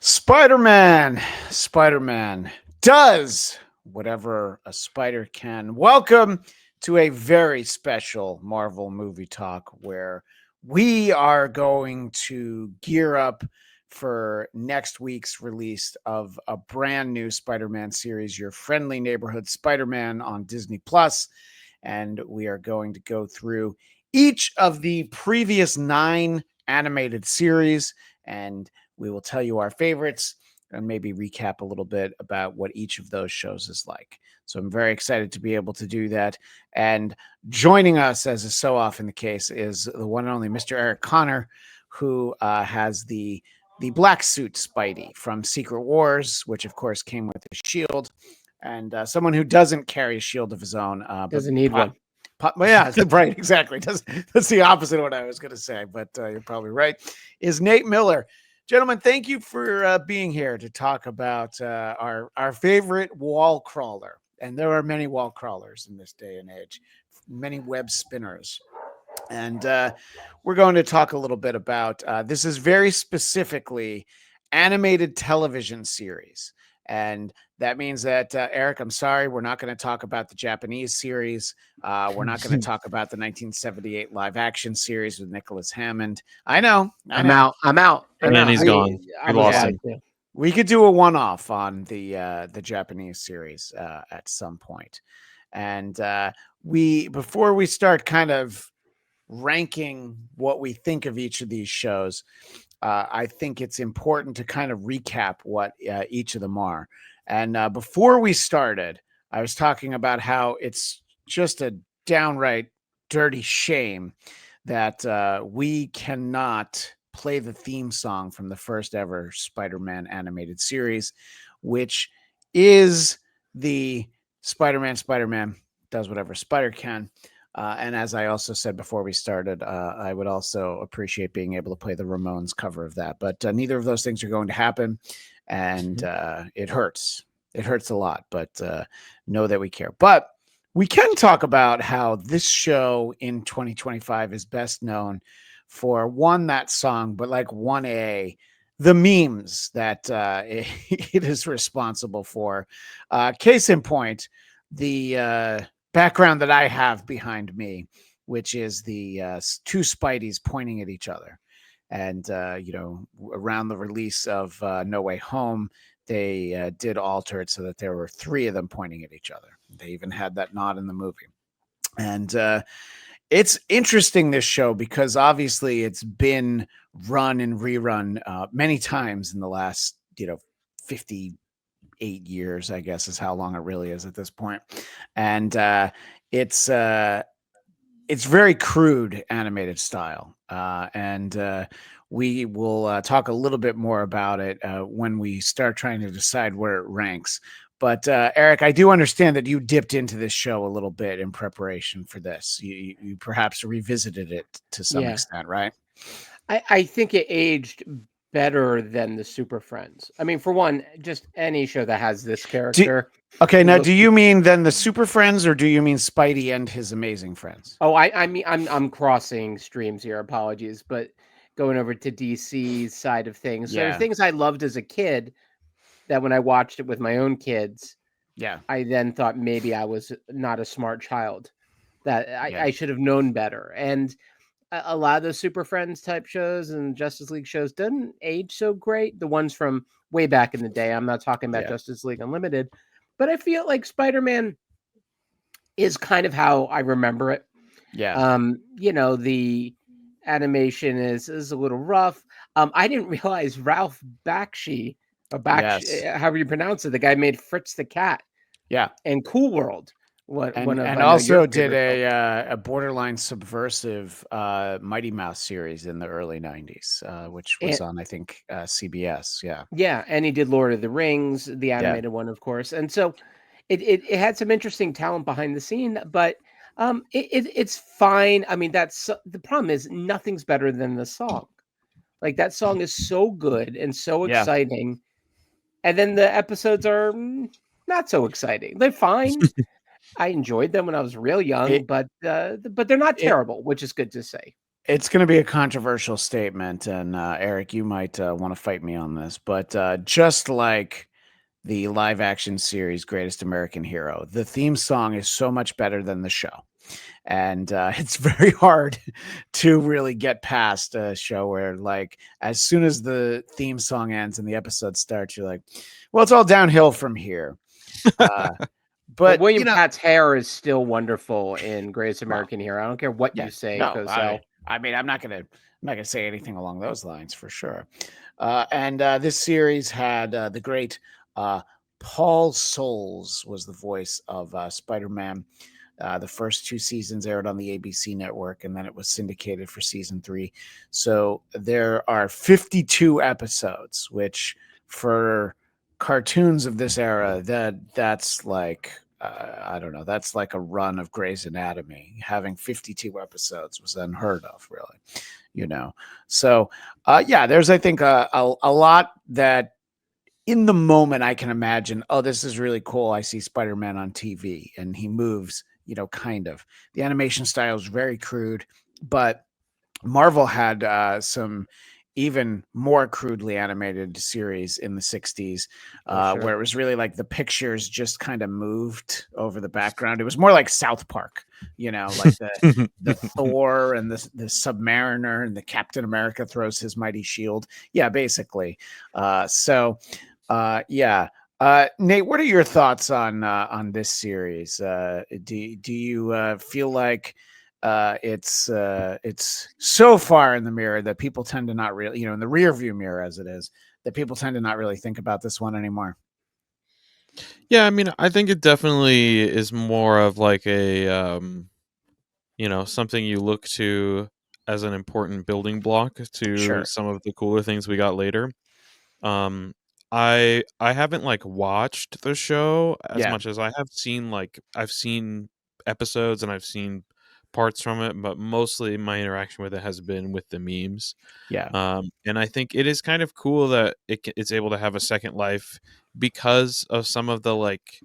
Spider-Man. Spider-Man does whatever a spider can. Welcome to a very special Marvel movie talk where we are going to gear up for next week's release of a brand new Spider-Man series, Your Friendly Neighborhood Spider-Man on Disney Plus. And we are going to go through each of the previous 9 animated series, and we will tell you our favorites and maybe recap a little bit about what each of those shows is like. So I'm very excited to be able to do that. And joining us, as is so often the case, is the one and only Mr. Eric Connor, who has the black suit Spidey from Secret Wars, which of course came with a shield, and someone who doesn't carry a shield of his own. Doesn't need one. Well, yeah, right, exactly. That's the opposite of what I was going to say, but you're probably right. Is Nate Miller. Gentlemen, thank you for being here to talk about our favorite wall crawler. And there are many wall crawlers in this day and age, many web spinners. And we're going to talk a little bit about this is very specifically animated television series. And that means that, Eric, I'm sorry, we're not going to talk about the Japanese series. We're not going to talk about the 1978 live action series with Nicholas Hammond. I know. I'm out. And then he's gone. We lost him. We could do a one-off on the Japanese series at some point. And before we start kind of ranking what we think of each of these shows, I think it's important to kind of recap what each of them are. And before we started, I was talking about how it's just a downright dirty shame that we cannot play the theme song from the first ever Spider-Man animated series, which is the Spider-Man does whatever Spider can. And as I also said before we started, I would also appreciate being able to play the Ramones cover of that. But neither of those things are going to happen. And it hurts. It hurts a lot, but know that we care. But we can talk about how this show in 2025 is best known for that song, but like 1A, the memes that it is responsible for. Case in point, the background that I have behind me, which is the 2 Spideys pointing at each other. And, around the release of No Way Home, they did alter it so that there were 3 of them pointing at each other. They even had that nod in the movie. And it's interesting, this show, because obviously it's been run and rerun many times in the last, 58 years, I guess, is how long it really is at this point. And it's very crude animated style. And we will talk a little bit more about it when we start trying to decide where it ranks. But Eric, I do understand that you dipped into this show a little bit in preparation for this. You perhaps revisited it to some extent, right? I think it aged better than the Super Friends. I mean, for one, just any show that has this character. Do you mean then the Super Friends, or do you mean Spidey and his Amazing Friends? Oh, I mean, I'm crossing streams here. Apologies, but going over to DC's side of things. So there are things I loved as a kid that when I watched it with my own kids, I then thought maybe I was not a smart child, that I should have known better. And a lot of those Super Friends type shows and Justice League shows didn't age so great. The ones from way back in the day. I'm not talking about Justice League Unlimited, but I feel like Spider-Man is kind of how I remember it. Yeah. The animation is a little rough. I didn't realize Ralph Bakshi, however you pronounce it, the guy made Fritz the Cat. Yeah. And Cool World. And also did a borderline subversive Mighty Mouse series in the early 90s, which was on, I think, CBS. Yeah, and he did Lord of the Rings, the animated one, of course. And so it had some interesting talent behind the scene, but it's fine. I mean, that's the problem is nothing's better than the song. Like, that song is so good and so exciting, and then the episodes are not so exciting. They're fine. I enjoyed them when I was real young, but they're not terrible, which is good to say. It's going to be a controversial statement, and Eric, you might want to fight me on this, but just like the live action series Greatest American Hero, the theme song is so much better than the show. And it's very hard to really get past a show where, like, as soon as the theme song ends and the episode starts, you're like, well, it's all downhill from here. But William Katt's hair is still wonderful in Greatest American Hero. I don't care what you say. No, I mean, I'm not gonna say anything along those lines for sure. And this series had the great Paul Soles was the voice of Spider-Man. The first 2 seasons aired on the ABC network, and then it was syndicated for season 3. So there are 52 episodes, which for cartoons of this era, that's like I don't know, that's like a run of Grey's Anatomy. Having 52 episodes was unheard of, really, you know. So yeah, there's I think a lot that in the moment I can imagine, oh, this is really cool. I see Spider-Man on TV and he moves, you know, kind of. The animation style is very crude, but Marvel had some even more crudely animated series in the 60s where it was really like the pictures just kind of moved over the background. It was more like South Park, you know, like the Thor and the Submariner and the Captain America throws his mighty shield. Yeah, basically. Yeah. Nate, what are your thoughts on this series? Do you feel like it's so far in the mirror that people tend to not really, you know, in the rear view mirror as it is, that people tend to not really think about this one anymore? Yeah, I mean, I think it definitely is more of like a you know, something you look to as an important building block to some of the cooler things we got later. I haven't like watched the show as much as I have seen, like I've seen episodes and I've seen parts from it, but mostly my interaction with it has been with the memes. And I think it is kind of cool that it's able to have a second life because of some of the, like,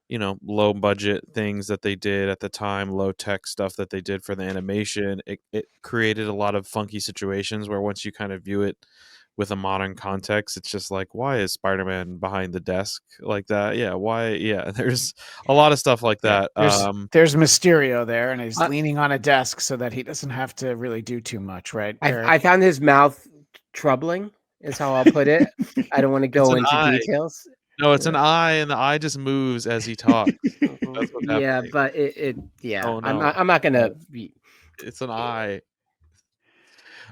you know, low budget things that they did at the time, low tech stuff that they did for the animation. It created a lot of funky situations where once you kind of view it with a modern context, it's just like, why is Spider-Man behind the desk like that? Yeah, why? Yeah, there's a lot of stuff like that. There's Mysterio there, and he's leaning on a desk so that he doesn't have to really do too much, right? I found his mouth troubling, is how I'll put it. I don't want to go into details. No, it's an eye, and the eye just moves as he talks. Yeah, but yeah. Oh, no. I'm not gonna. It's an eye.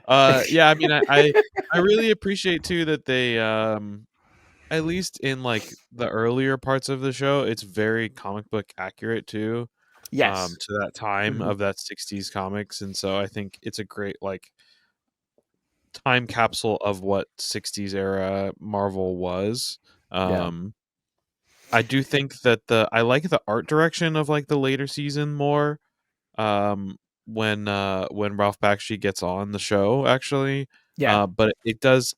Yeah, I mean, I really appreciate too that they at least in like the earlier parts of the show, it's very comic book accurate too. Yes. To that time of that 60s comics, and so I think it's a great like time capsule of what 60s era Marvel was. I do think that I like the art direction of like the later season more. When Ralph Bakshi gets on the show, actually. But those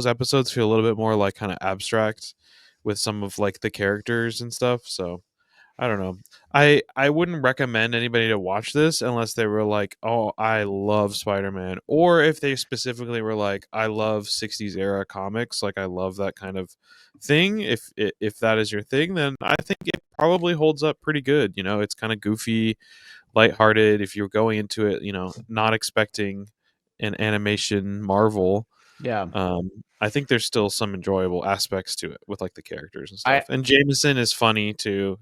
episodes feel a little bit more like kind of abstract with some of like the characters and stuff. So I don't know. I wouldn't recommend anybody to watch this unless they were like, oh, I love Spider-Man, or if they specifically were like, I love 60s era comics, like I love that kind of thing. If that is your thing, then I think it probably holds up pretty good. You know, it's kind of goofy, lighthearted. If you're going into it, you know, not expecting an animation Marvel, I think there's still some enjoyable aspects to it with like the characters and stuff. And Jameson is funny too.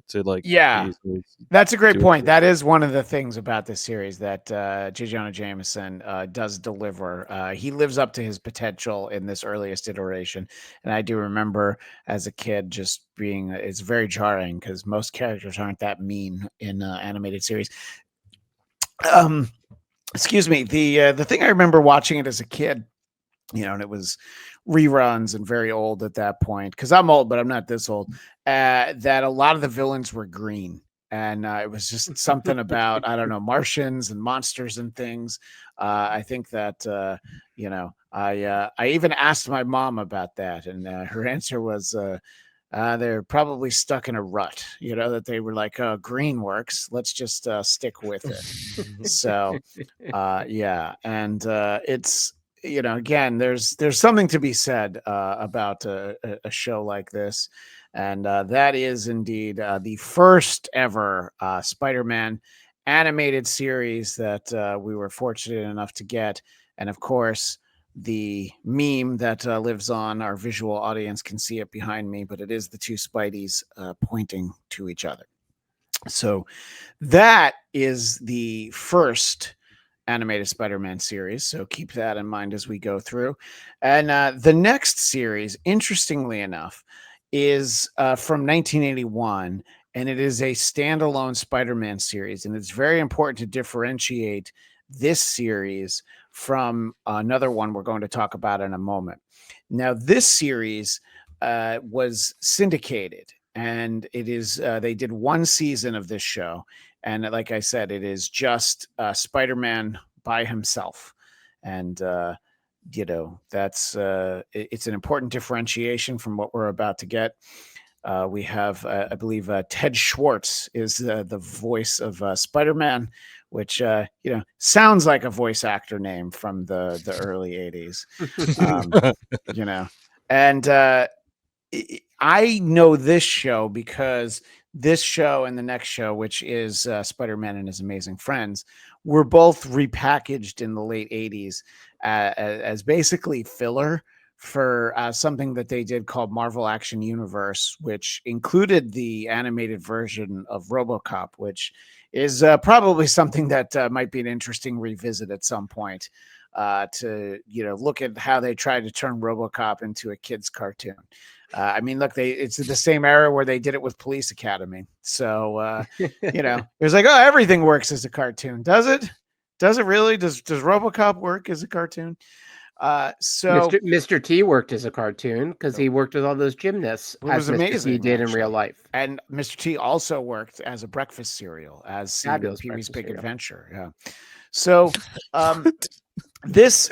That's a great point. That is one of the things about this series that J. Jonah Jameson does deliver. He lives up to his potential in this earliest iteration, and I do remember as a kid just being it's very jarring because most characters aren't that mean in animated series. Excuse me. The thing I remember watching it as a kid, you know, and it was reruns and very old at that point, because I'm old, but I'm not this old, that a lot of the villains were green. And it was just something about, I don't know, Martians and monsters and things. I think that, you know, I even asked my mom about that. And her answer was, They're probably stuck in a rut, that they were like, green works. Let's just stick with it. So, yeah. And it's, again, there's something to be said about a show like this. And that is indeed the first ever Spider-Man animated series that we were fortunate enough to get. And of course, the meme that lives on, our visual audience can see it behind me, but it is the two Spideys pointing to each other. So that is the first animated Spider-Man series. So keep that in mind as we go through. And the next series, interestingly enough, is from 1981, and it is a standalone Spider-Man series. And it's very important to differentiate this series from another one we're going to talk about in a moment. Now, this series was syndicated, and it is they did one season of this show, and like I said, it is just Spider-Man by himself. And that's it's an important differentiation from what we're about to get. We have, I believe, Ted Schwartz is the voice of Spider-Man, which sounds like a voice actor name from the early 80s. And I know this show because this show and the next show, which is Spider-Man and His Amazing Friends, were both repackaged in the late 80s as basically filler for something that they did called Marvel Action Universe, which included the animated version of RoboCop, which is probably something that might be an interesting revisit at some point to look at how they tried to turn RoboCop into a kid's cartoon. I mean, look, it's the same era where they did it with Police Academy. So, it was like, oh, everything works as a cartoon. Does it? Does it really? Does RoboCop work as a cartoon? So Mr. T worked as a cartoon because he worked with all those gymnasts. It was amazing. He did in real life. And Mr. T also worked as a breakfast cereal, as Pee-wee's Big Adventure. Yeah. So, this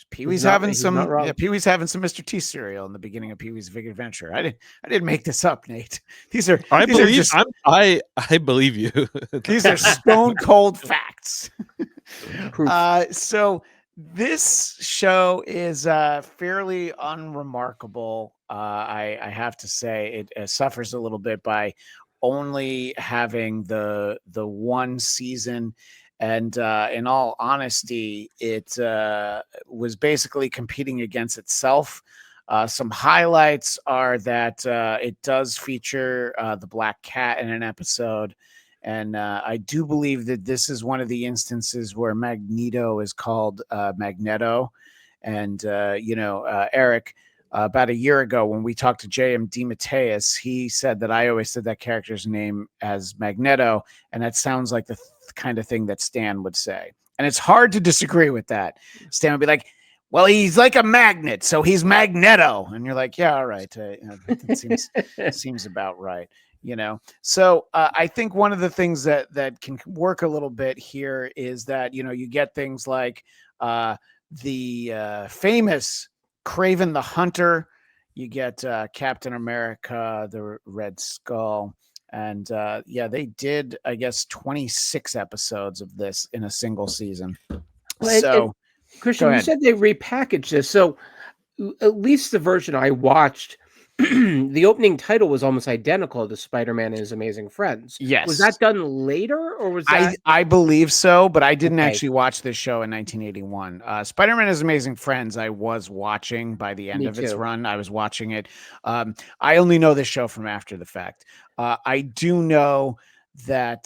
Pee-wee's having some Mr. T cereal in the beginning of Pee-wee's Big Adventure. I didn't make this up, Nate. I believe you. These are stone cold facts. So this show is fairly unremarkable. I have to say it suffers a little bit by only having the one season. And in all honesty, it was basically competing against itself. Some highlights are that it does feature the Black Cat in an episode. And I do believe that this is one of the instances where Magneto is called Magneto. And, Eric, about a year ago when we talked to J.M. DeMatteis, he said that I always said that character's name as Magneto. And that sounds like the kind of thing that Stan would say. And it's hard to disagree with that. Stan would be like, well, he's like a magnet, so he's Magneto. And you're like, yeah, all right. That seems about right. So I think one of the things that can work a little bit here is that, you get things like the famous Kraven the Hunter. You get Captain America, the Red Skull. And they did, I guess, 26 episodes of this in a single season. And Christian, you said they repackaged this. So at least the version I watched, the opening title was almost identical to Spider-Man and His Amazing Friends. Yes. Was that done later, or was that? I believe so, but I didn't actually watch this show in 1981. Spider-Man and His Amazing Friends, I was watching by the end of its run. I was watching it. I only know this show from after the fact. I do know that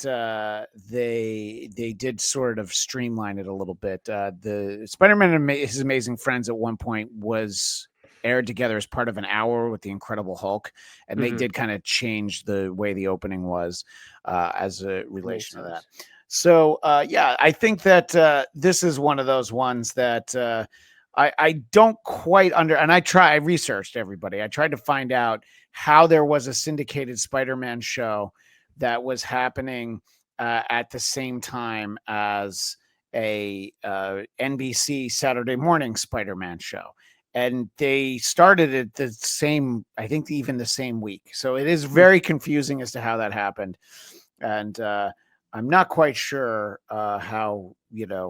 they did sort of streamline it a little bit. The Spider-Man and His Amazing Friends at one point was aired together as part of an hour with the Incredible Hulk, and they did kind of change the way the opening was as a relation to that. So I think that this is one of those ones that I don't quite and I researched everybody. I tried to find out how there was a syndicated Spider-Man show that was happening at the same time as a NBC Saturday morning Spider-Man show. and they started it the same, I think even the same week. So it is very confusing as to how that happened. And I'm not quite sure how,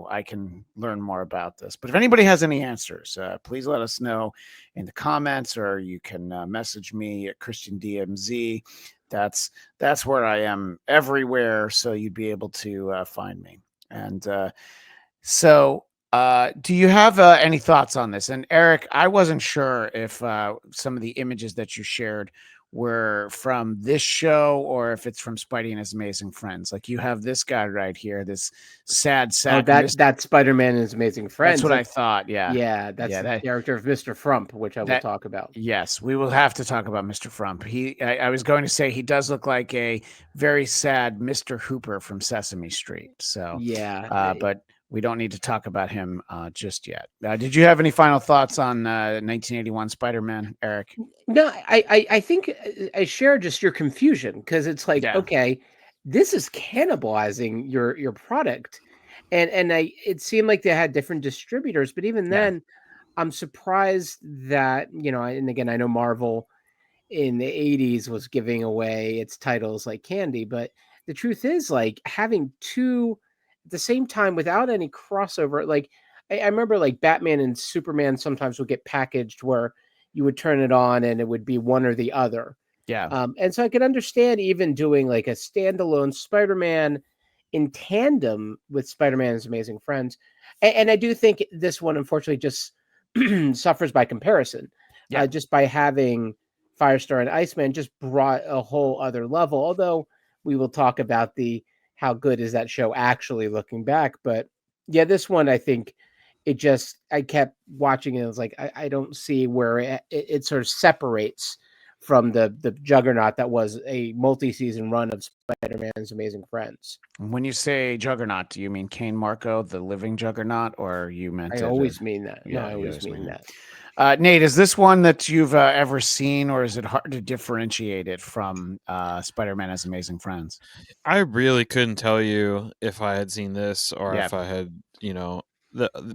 I can learn more about this. But if anybody has any answers, please let us know in the comments, or you can message me at Christian DMZ. That's where I am everywhere. So you'd be able to find me. And so do you have any thoughts on this? And Eric, I wasn't sure if some of the images that you shared were from this show or if it's from Spidey and His Amazing Friends. Like you have this guy right here, this sad sack. Oh, that's Spider-Man and His Amazing Friends. That's what I thought. Yeah. Yeah. That's the character of Mr. Frump, which I will talk about. Yes, we will have to talk about Mr. Frump. I was going to say he does look like a very sad Mr. Hooper from Sesame Street. So yeah, but we don't need to talk about him just yet. Did you have any final thoughts on 1981 Spider-Man, Eric? No, I think I share just your confusion, because it's like, okay, this is cannibalizing your product. And it seemed like they had different distributors, but even then, I'm surprised that, and again, I know Marvel in the 80s was giving away its titles like candy, but the truth is, like, having two at the same time without any crossover, like I remember like Batman and Superman sometimes would get packaged where you would turn it on and it would be one or the other. And so I could understand even doing like a standalone Spider-Man in tandem with Spider-Man and His Amazing Friends. And I do think this one, unfortunately, just suffers by comparison. Just by having Firestar and Iceman just brought a whole other level, although we will talk about how good is that show actually looking back. But yeah, this one, I think I kept watching it. I was like, I don't see where it sort of separates from the juggernaut that was a multi-season run of Spider-Man's Amazing Friends. When you say juggernaut, do you mean Kane Marco, the living juggernaut, or you meant? I always mean that. Yeah, I always mean that. Nate, is this one that you've ever seen, or is it hard to differentiate it from Spider-Man as Amazing Friends? I really couldn't tell you if I had seen this or if I had,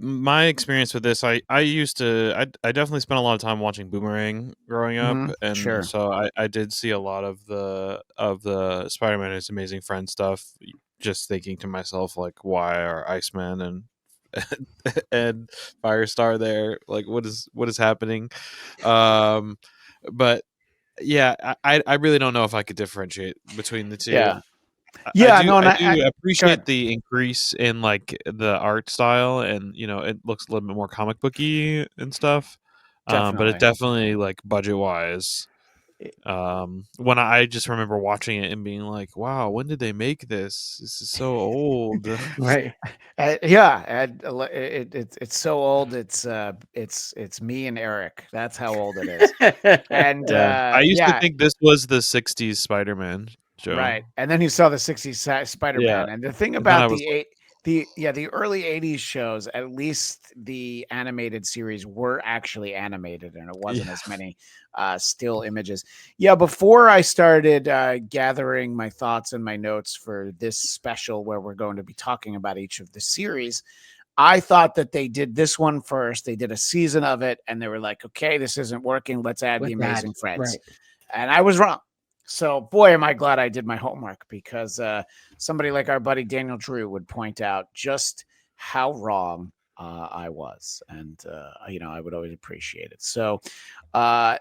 my experience with this. I definitely spent a lot of time watching Boomerang growing up, and so I did see a lot of the Spider-Man and His Amazing Friends stuff. Just thinking to myself, like, why are Iceman and Firestar there? Like, what is happening? But yeah, I really don't know if I could differentiate between the two. I do appreciate the increase in like the art style, and it looks a little bit more comic booky and stuff. But it definitely, like, budget wise, when I just remember watching it and being like, wow, when did they make this? This is so old. Right. It's so old. It's me and Eric. That's how old it is. And I used to think this was the 60s Spider-Man. Joe. Right. And then you saw the 60s Spider-Man. And the thing about the early 80s shows, at least the animated series were actually animated, and it wasn't as many still images. Before I started gathering my thoughts and my notes for this special where we're going to be talking about each of the series, I thought that they did this one first. They did a season of it, and they were like, okay, this isn't working. Let's add the Amazing Friends. Right. And I was wrong. So, boy, am I glad I did my homework, because somebody like our buddy Daniel Drew would point out just how wrong I was. And, I would always appreciate it. So for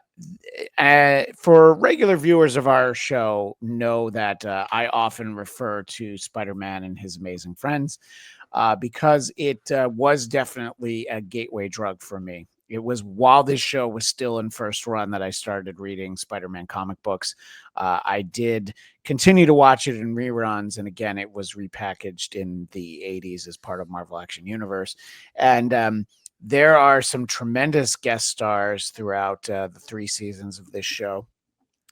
regular viewers of our show, know that I often refer to Spider-Man and His Amazing Friends because it was definitely a gateway drug for me. It was while this show was still in first run that I started reading Spider-Man comic books. I did continue to watch it in reruns. And again, it was repackaged in the 80s as part of Marvel Action Universe. And there are some tremendous guest stars throughout the 3 seasons of this show,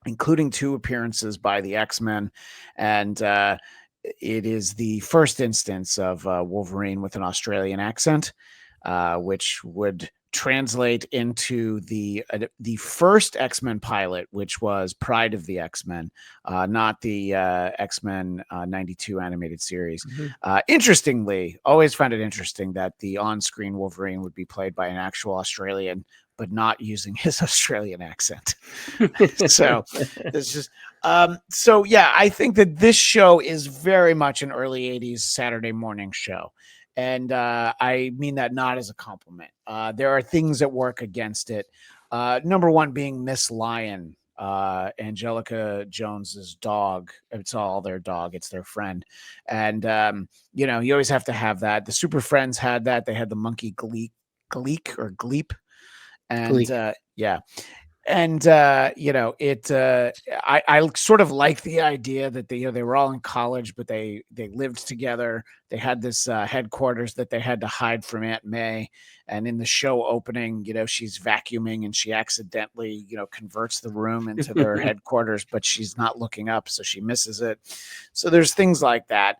including 2 appearances by the X-Men. And it is the first instance of Wolverine with an Australian accent, which would translate into the first X-Men pilot, which was Pride of the X-Men, not the X-Men 92 animated series. Interestingly, always found it interesting that the on-screen Wolverine would be played by an actual Australian but not using his Australian accent. So it's just so yeah, I think that this show is very much an early 80s Saturday morning show. And I mean that not as a compliment. There are things that work against it. Number one being Miss Lion, Angelica Jones's dog. It's all their dog. It's their friend. And, you know, you always have to have that. The Super Friends had that. They had the monkey Gleek or Gleep. And yeah. And you know, I sort of like the idea that they were all in college, but they lived together. They had this headquarters that they had to hide from Aunt May. And in the show opening, you know, she's vacuuming and she accidentally, you know, converts the room into their headquarters, but she's not looking up, so she misses it. So there's things like that.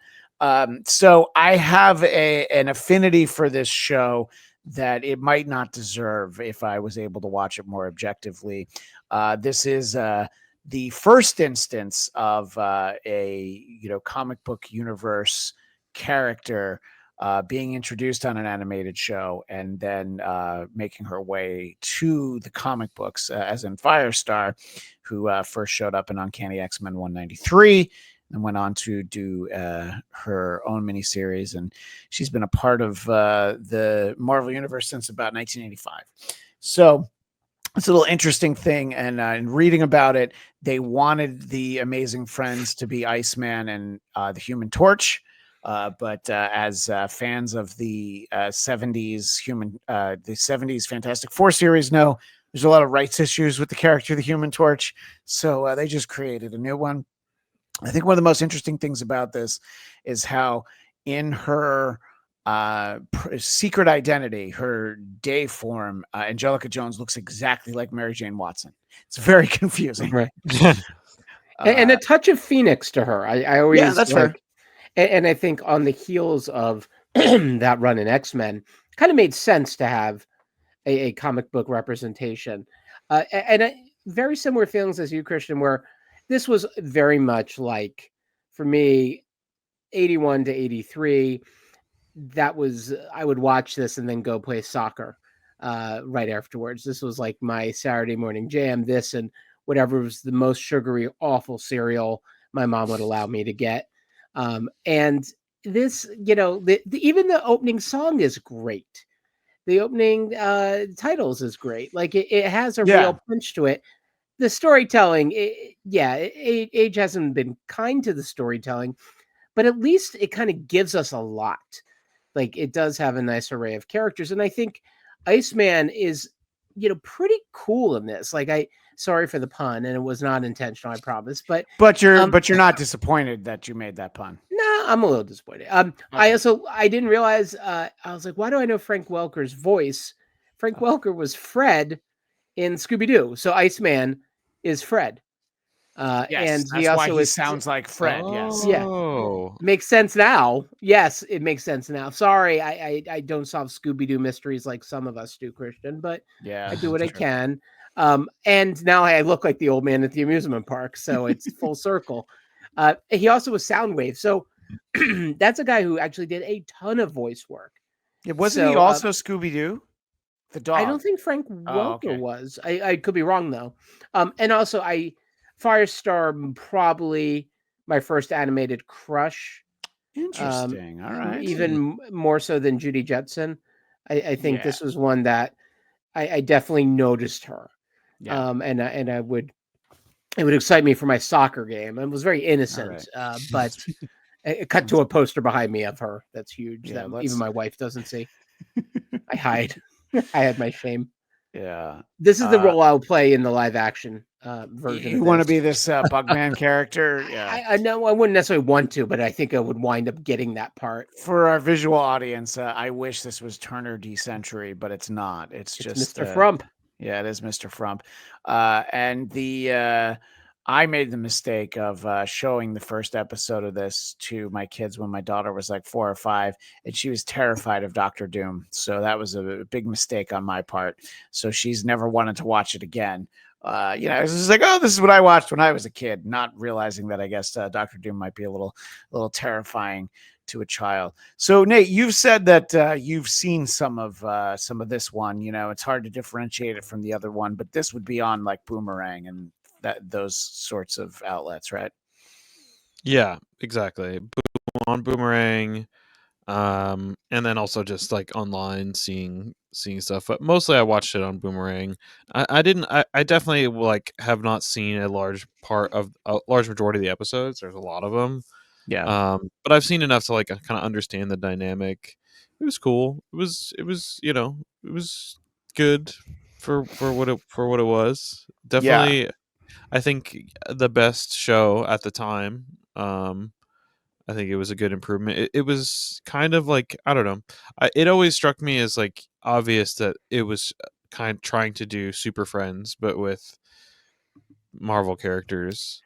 So I have an affinity for this show that it might not deserve if I was able to watch it more objectively. This is the first instance of a comic book universe character being introduced on an animated show and then making her way to the comic books, as in Firestar, who first showed up in Uncanny X-Men 193 and went on to do her own miniseries. And she's been a part of the Marvel Universe since about 1985. So it's a little interesting thing. And in reading about it, they wanted the Amazing Friends to be Iceman and the Human Torch. But as fans of the 70s Fantastic Four series know, there's a lot of rights issues with the character, the Human Torch. So they just created a new one. I think one of the most interesting things about this is how in her secret identity, her day form, Angelica Jones looks exactly like Mary Jane Watson. It's very confusing. Right. And a touch of Phoenix to her. I always that's fair. And I think on the heels of that run in X-Men, kind of made sense to have a comic book representation. And very similar feelings as you, Christian, where this was very much like, for me, 81 to 83, that was, I would watch this and then go play soccer right afterwards. This was like my Saturday morning jam, this and whatever was the most sugary, awful cereal my mom would allow me to get. And this, even the opening song is great. The opening titles is great. Like it has a real punch to it. The storytelling, age hasn't been kind to the storytelling, but at least it kind of gives us a lot. Like it does have a nice array of characters. And I think Iceman is, pretty cool in this. Like sorry for the pun, and it was not intentional, I promise. But you're not disappointed that you made that pun. No, I'm a little disappointed. Okay. I didn't realize, I was like, why do I know Frank Welker's voice? Frank Welker was Fred in Scooby-Doo. So Iceman is Fred. Yes, and he also sounds like Fred. Yes. Yeah. Makes sense now. Yes, it makes sense now. Sorry, I don't solve Scooby-Doo mysteries like some of us do, Christian, but I do what I can. And now I look like the old man at the amusement park. So it's full circle. He also was Soundwave. So that's a guy who actually did a ton of voice work. Yeah, wasn't he also Scooby-Doo? The dog. I don't think Frank Welker was. I could be wrong though. And also Firestar, probably my first animated crush. Interesting. All right. Even more so than Judy Jetson. I think this was one that I definitely noticed her. Yeah. And it would excite me for my soccer game. It was very innocent, but it cut to a poster behind me of her. That's huge. That even my wife doesn't see. I hide. I had my shame. Yeah. This is the role I'll play in the live action version. You want to be this Bugman character? Yeah. I know I wouldn't necessarily want to, but I think I would wind up getting that part. For our visual audience, I wish this was Turner D Century, but it's not. It's just Mr. Frump. Yeah, it is Mr. Frump. And I made the mistake of showing the first episode of this to my kids when my daughter was like 4 or 5, and she was terrified of Dr. Doom. So that was a big mistake on my part. So she's never wanted to watch it again. It's just like, oh, this is what I watched when I was a kid, not realizing that I guess Dr. Doom might be a little terrifying to a child. So Nate, you've said that you've seen some of this one. It's hard to differentiate it from the other one, but this would be on like Boomerang and those sorts of outlets, right? Yeah, exactly. On Boomerang, and then also just like online seeing stuff, but mostly I watched it on Boomerang. I definitely like have not seen a large majority of the episodes. There's a lot of them. Yeah. But I've seen enough to like kind of understand the dynamic. It was cool. It was it was good for what it was. Definitely, I think the best show at the time. I think it was a good improvement. It was kind of like, I don't know. It always struck me as like obvious that it was kind of trying to do Super Friends, but with Marvel characters.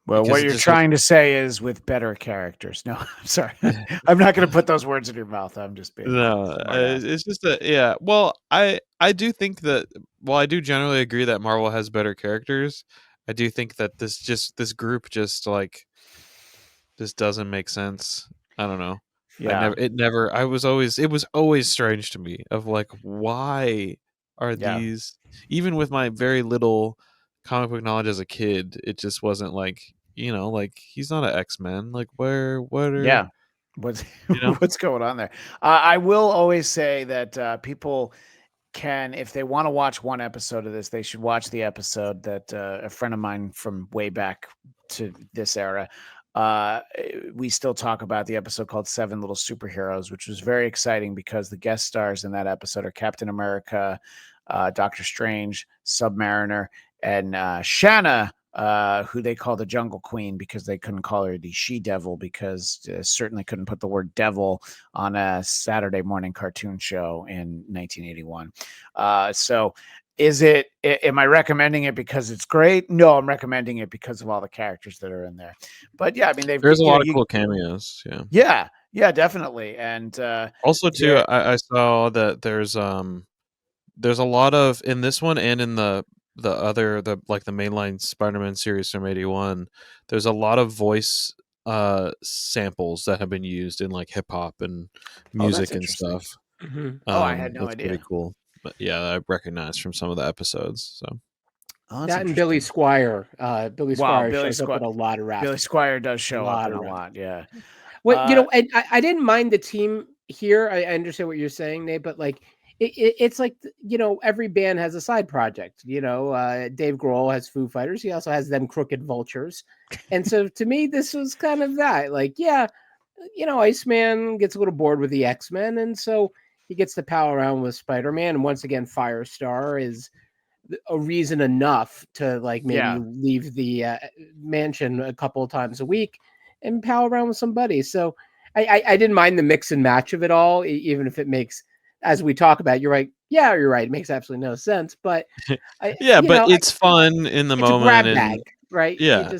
Well, what you're trying to say is with better characters. No, I'm sorry. I'm not going to put those words in your mouth. I'm just being it's just yeah. Well, I do think that while I do generally agree that Marvel has better characters, I do think that this group just like this doesn't make sense. I don't know. Yeah. It was always strange to me of like, why are these, even with my very little comic book knowledge as a kid, it just wasn't like, like he's not an X-Men. Like what are what's what's going on there? I will always say that people can, if they want to watch one episode of this, they should watch the episode that a friend of mine from way back to this era, we still talk about the episode called Seven Little Superheroes, which was very exciting because the guest stars in that episode are Captain America, Doctor Strange, Submariner, and Shanna, who they call the Jungle Queen because they couldn't call her the She-Devil because certainly couldn't put the word devil on a Saturday morning cartoon show in 1981. So am I recommending it because it's great? No, I'm recommending it because of all the characters that are in there. But yeah, I mean, there's a lot of cool cameos. Yeah, definitely. And also too, I saw that there's a lot of, in this one and in the mainline Spider-Man series from 81, there's a lot of voice samples that have been used in like hip hop and music and stuff. Mm-hmm. I had no idea. Pretty cool. But yeah, I recognized from some of the episodes. So that and Billy Squire. Billy Squire shows up in a lot of rap. Billy Squire does show up in a lot. Yeah. Well, I didn't mind the team here. I understand what you're saying, Nate, but like it's like, every band has a side project. Dave Grohl has Foo Fighters. He also has them Crooked Vultures. And so to me, this was kind of that. Like, Iceman gets a little bored with the X-Men, and so he gets to pal around with Spider-Man. And once again, Firestar is a reason enough to like maybe leave the mansion a couple of times a week and pal around with somebody. So I didn't mind the mix and match of it all, even if it makes, as we talk about, you're right. Yeah, you're right. It makes absolutely no sense, but it's fun in the moment. A grab bag, right? Yeah.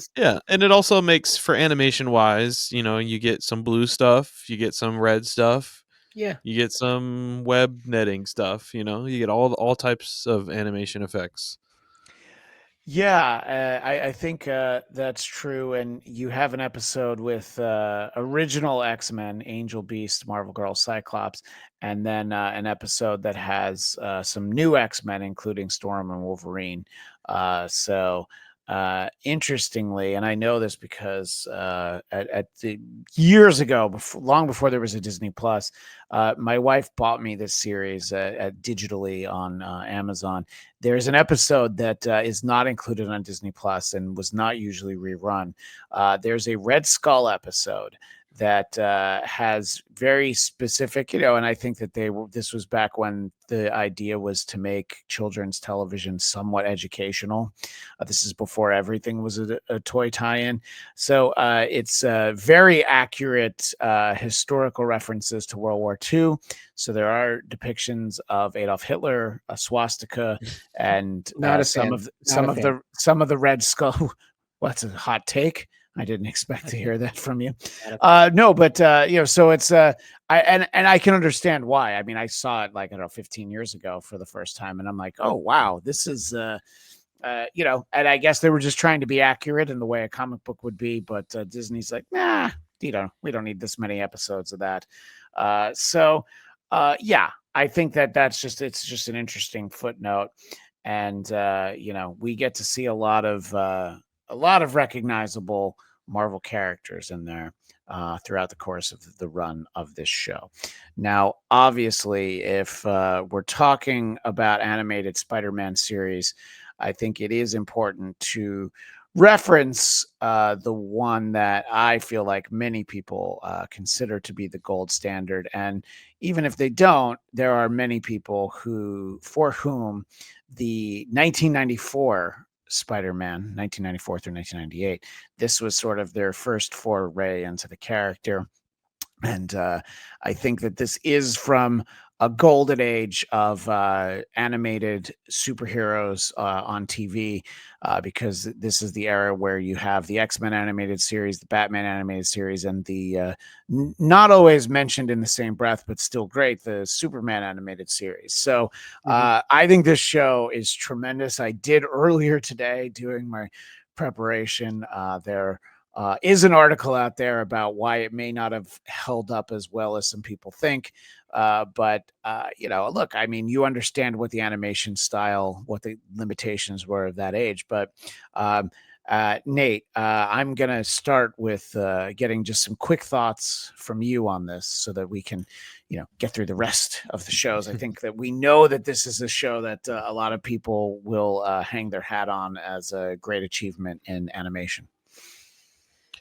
And it also makes, for animation wise, you get some blue stuff, you get some red stuff. Yeah. You get some web netting stuff, you get all types of animation effects. Yeah, I think that's true. And you have an episode with original X-Men, Angel, Beast, Marvel Girl, Cyclops, and then an episode that has some new X-Men, including Storm and Wolverine. So interestingly, and I know this because at the years ago, long before there was a Disney Plus, my wife bought me this series digitally on Amazon. There's an episode that is not included on Disney Plus and was not usually rerun. There's a Red Skull episode that has very specific, and I think that this was back when the idea was to make children's television somewhat educational. This is before everything was a toy tie-in. So it's very accurate historical references to World War II. So there are depictions of Adolf Hitler, a swastika, and some of the Red Skull. What's a hot take? I didn't expect to hear that from you. No, but so it's I can understand why. I mean, I saw it 15 years ago for the first time, and I'm like, oh wow, this is and I guess they were just trying to be accurate in the way a comic book would be, but Disney's like, nah, we don't need this many episodes of that. Yeah, I think it's just an interesting footnote. And we get to see a lot of recognizable Marvel characters in there throughout the course of the run of this show. Now, obviously, if we're talking about animated Spider-Man series, I think it is important to reference the one that I feel like many people consider to be the gold standard. And even if they don't, there are many people for whom the 1994 Spider-Man, 1994 through 1998, this was sort of their first foray into the character. And I think that this is from a golden age of animated superheroes on TV, because this is the era where you have the X-Men animated series, the Batman animated series, and the not always mentioned in the same breath, but still great, the Superman animated series. So I think this show is tremendous. I did earlier today doing my preparation. There is an article out there about why it may not have held up as well as some people think. But look, I mean, you understand what the animation style, what the limitations were of that age. But Nate, I'm going to start with getting just some quick thoughts from you on this so that we can, get through the rest of the shows. I think that we know that this is a show that a lot of people will hang their hat on as a great achievement in animation.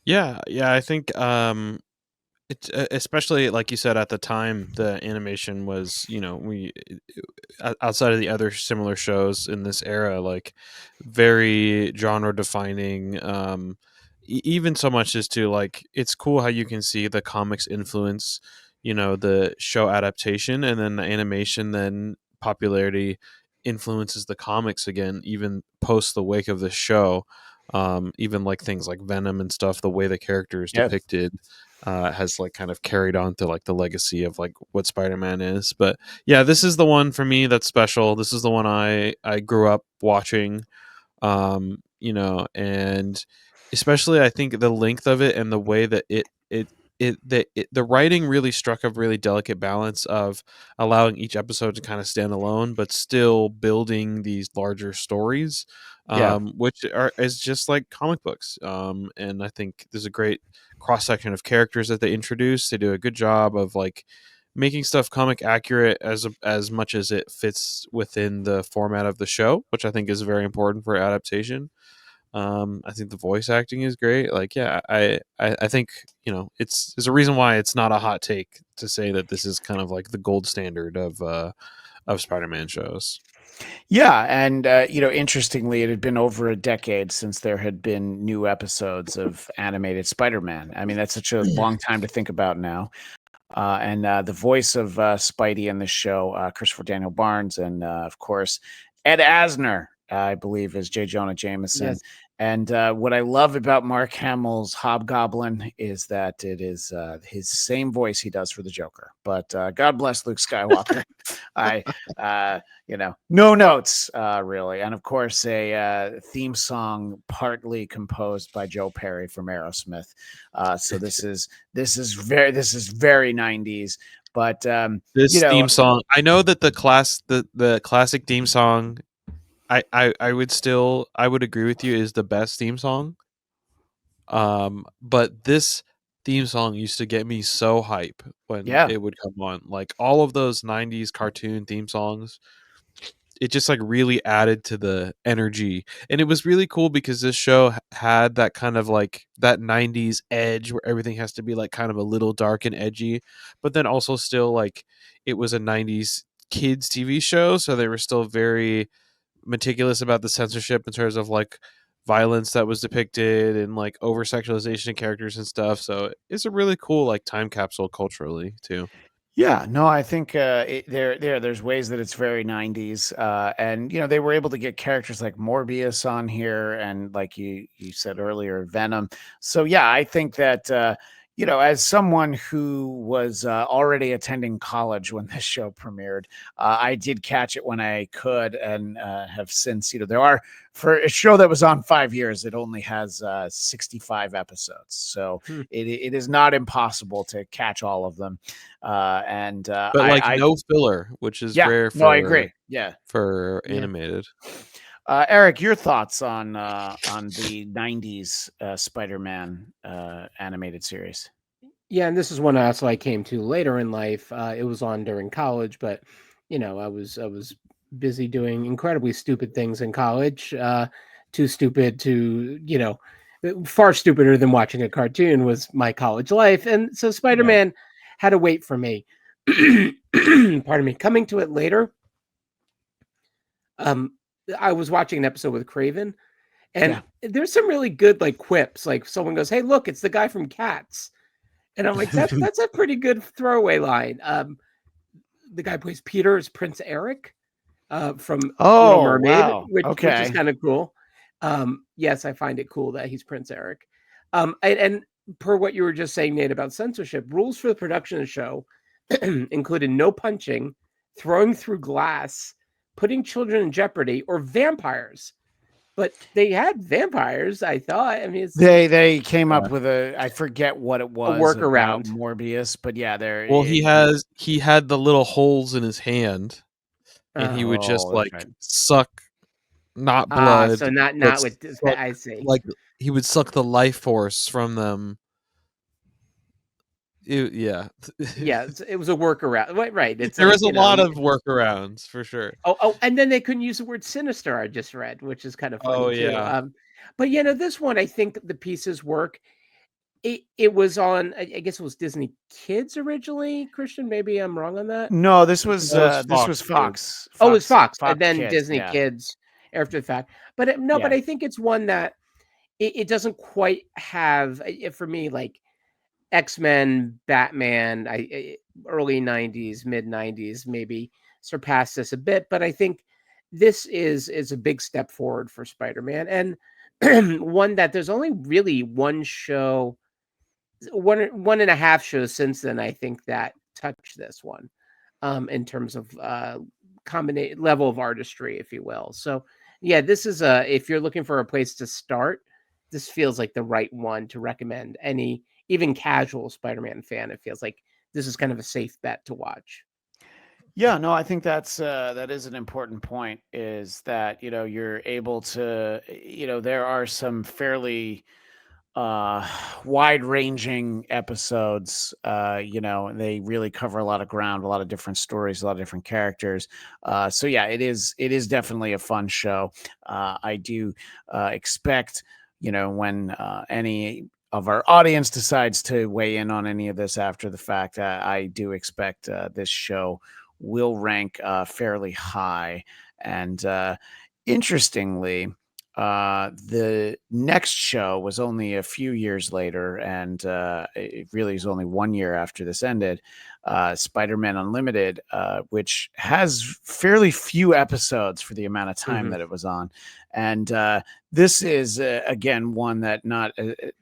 Yeah, I think it's especially like you said at the time, the animation was, we outside of the other similar shows in this era, like very genre defining. Even so much as to like, it's cool how you can see the comics influence, the show adaptation, and then the animation, then popularity influences the comics again, even post the wake of the show. Even like things like Venom and stuff, the way the character is depicted has like kind of carried on to like the legacy of like what Spider-Man is. But yeah, this is the one for me that's special. This is the one I grew up watching, and especially I think the length of it and the way that the writing really struck a really delicate balance of allowing each episode to kind of stand alone, but still building these larger stories, which is just like comic books. And I think there's a great cross section of characters that they introduce. They do a good job of like making stuff comic accurate as much as it fits within the format of the show, which I think is very important for adaptation. I think the voice acting is great. Like, yeah, I think there's a reason why it's not a hot take to say that this is kind of like the gold standard of Spider-Man shows. Yeah, and interestingly, it had been over a decade since there had been new episodes of animated Spider-Man. I mean, that's such a long time to think about now. And the voice of Spidey in this show, Christopher Daniel Barnes, and of course Ed Asner, I believe, is J. Jonah Jameson. Yes. And what I love about Mark Hamill's Hobgoblin is that it is his same voice he does for the Joker. But God bless Luke Skywalker. No notes, really. And of course, a theme song partly composed by Joe Perry from Aerosmith. So this is very 90s. But this theme song, I know that the classic theme song, I would agree with you, is the best theme song. But this theme song used to get me so hype when it would come on. Like all of those 90s cartoon theme songs, it just like really added to the energy. And it was really cool because this show had that kind of like that 90s edge where everything has to be like kind of a little dark and edgy, but then also still like it was a 90s kids TV show, so they were still very meticulous about the censorship in terms of like violence that was depicted and like over sexualization of characters and stuff. So it's a really cool like time capsule culturally too. Yeah, no, I think there's ways that it's very 90s, and they were able to get characters like Morbius on here, and like you said earlier, Venom. So yeah, I think that as someone who was already attending college when this show premiered, I did catch it when I could, and have since, there are, for a show that was on 5 years, it only has 65 episodes. So it is not impossible to catch all of them. But no filler, which is rare for, no, I agree. Yeah. For animated. Eric, your thoughts on the 90s Spider-Man animated series? Yeah, and this is one also I came to later in life. It was on during college, but I was busy doing incredibly stupid things in college. Too stupid to, far stupider than watching a cartoon was my college life, and so Spider-Man had to wait for me. Pardon me. Coming to it later, I was watching an episode with Craven, and there's some really good like quips. Like someone goes, "Hey, look, it's the guy from Cats." And I'm like, that's a pretty good throwaway line. The guy who plays Peter is Prince Eric from Little Mermaid, which is kind of cool. Yes, I find it cool that he's Prince Eric. And per what you were just saying, Nate, about censorship, rules for the production of the show included no punching, throwing through glass, putting children in jeopardy, or vampires. But they had vampires, I thought. I mean, they came up with I forget what it was, a workaround Morbius, but there. Well, he had the little holes in his hand, and he would just suck, not blood. So not with. I see. Like he would suck the life force from them. Yeah, it was a workaround. Right. There was a lot of workarounds for sure. Oh, and then they couldn't use the word sinister. I just read, which is kind of funny too. Yeah. But this one, I think the pieces work. It was on, I guess it was Disney Kids originally. Christian, maybe I'm wrong on that. No, this was Fox. Oh, it was Fox and then Kids, Disney Kids after the fact. But but I think it's one that it doesn't quite have, for me, like X-Men, Batman, early 90s, mid 90s, maybe surpassed this a bit, but I think this is a big step forward for Spider-Man, and one that there's only really one and a half shows since then, I think, that touched this one in terms of level of artistry, if you will. So yeah, this is if you're looking for a place to start, this feels like the right one to recommend any even casual Spider-Man fan. It feels like this is kind of a safe bet to watch. Yeah, no, I think that is an important point, is that, you're able to, there are some fairly wide-ranging episodes, and they really cover a lot of ground, a lot of different stories, a lot of different characters. So yeah, it is definitely a fun show. I do expect, when any of our audience decides to weigh in on any of this after the fact, I do expect this show will rank fairly high. And interestingly, the next show was only a few years later, and it really is only 1 year after this ended. Spider-Man Unlimited, which has fairly few episodes for the amount of time that it was on. And this is, again, one that not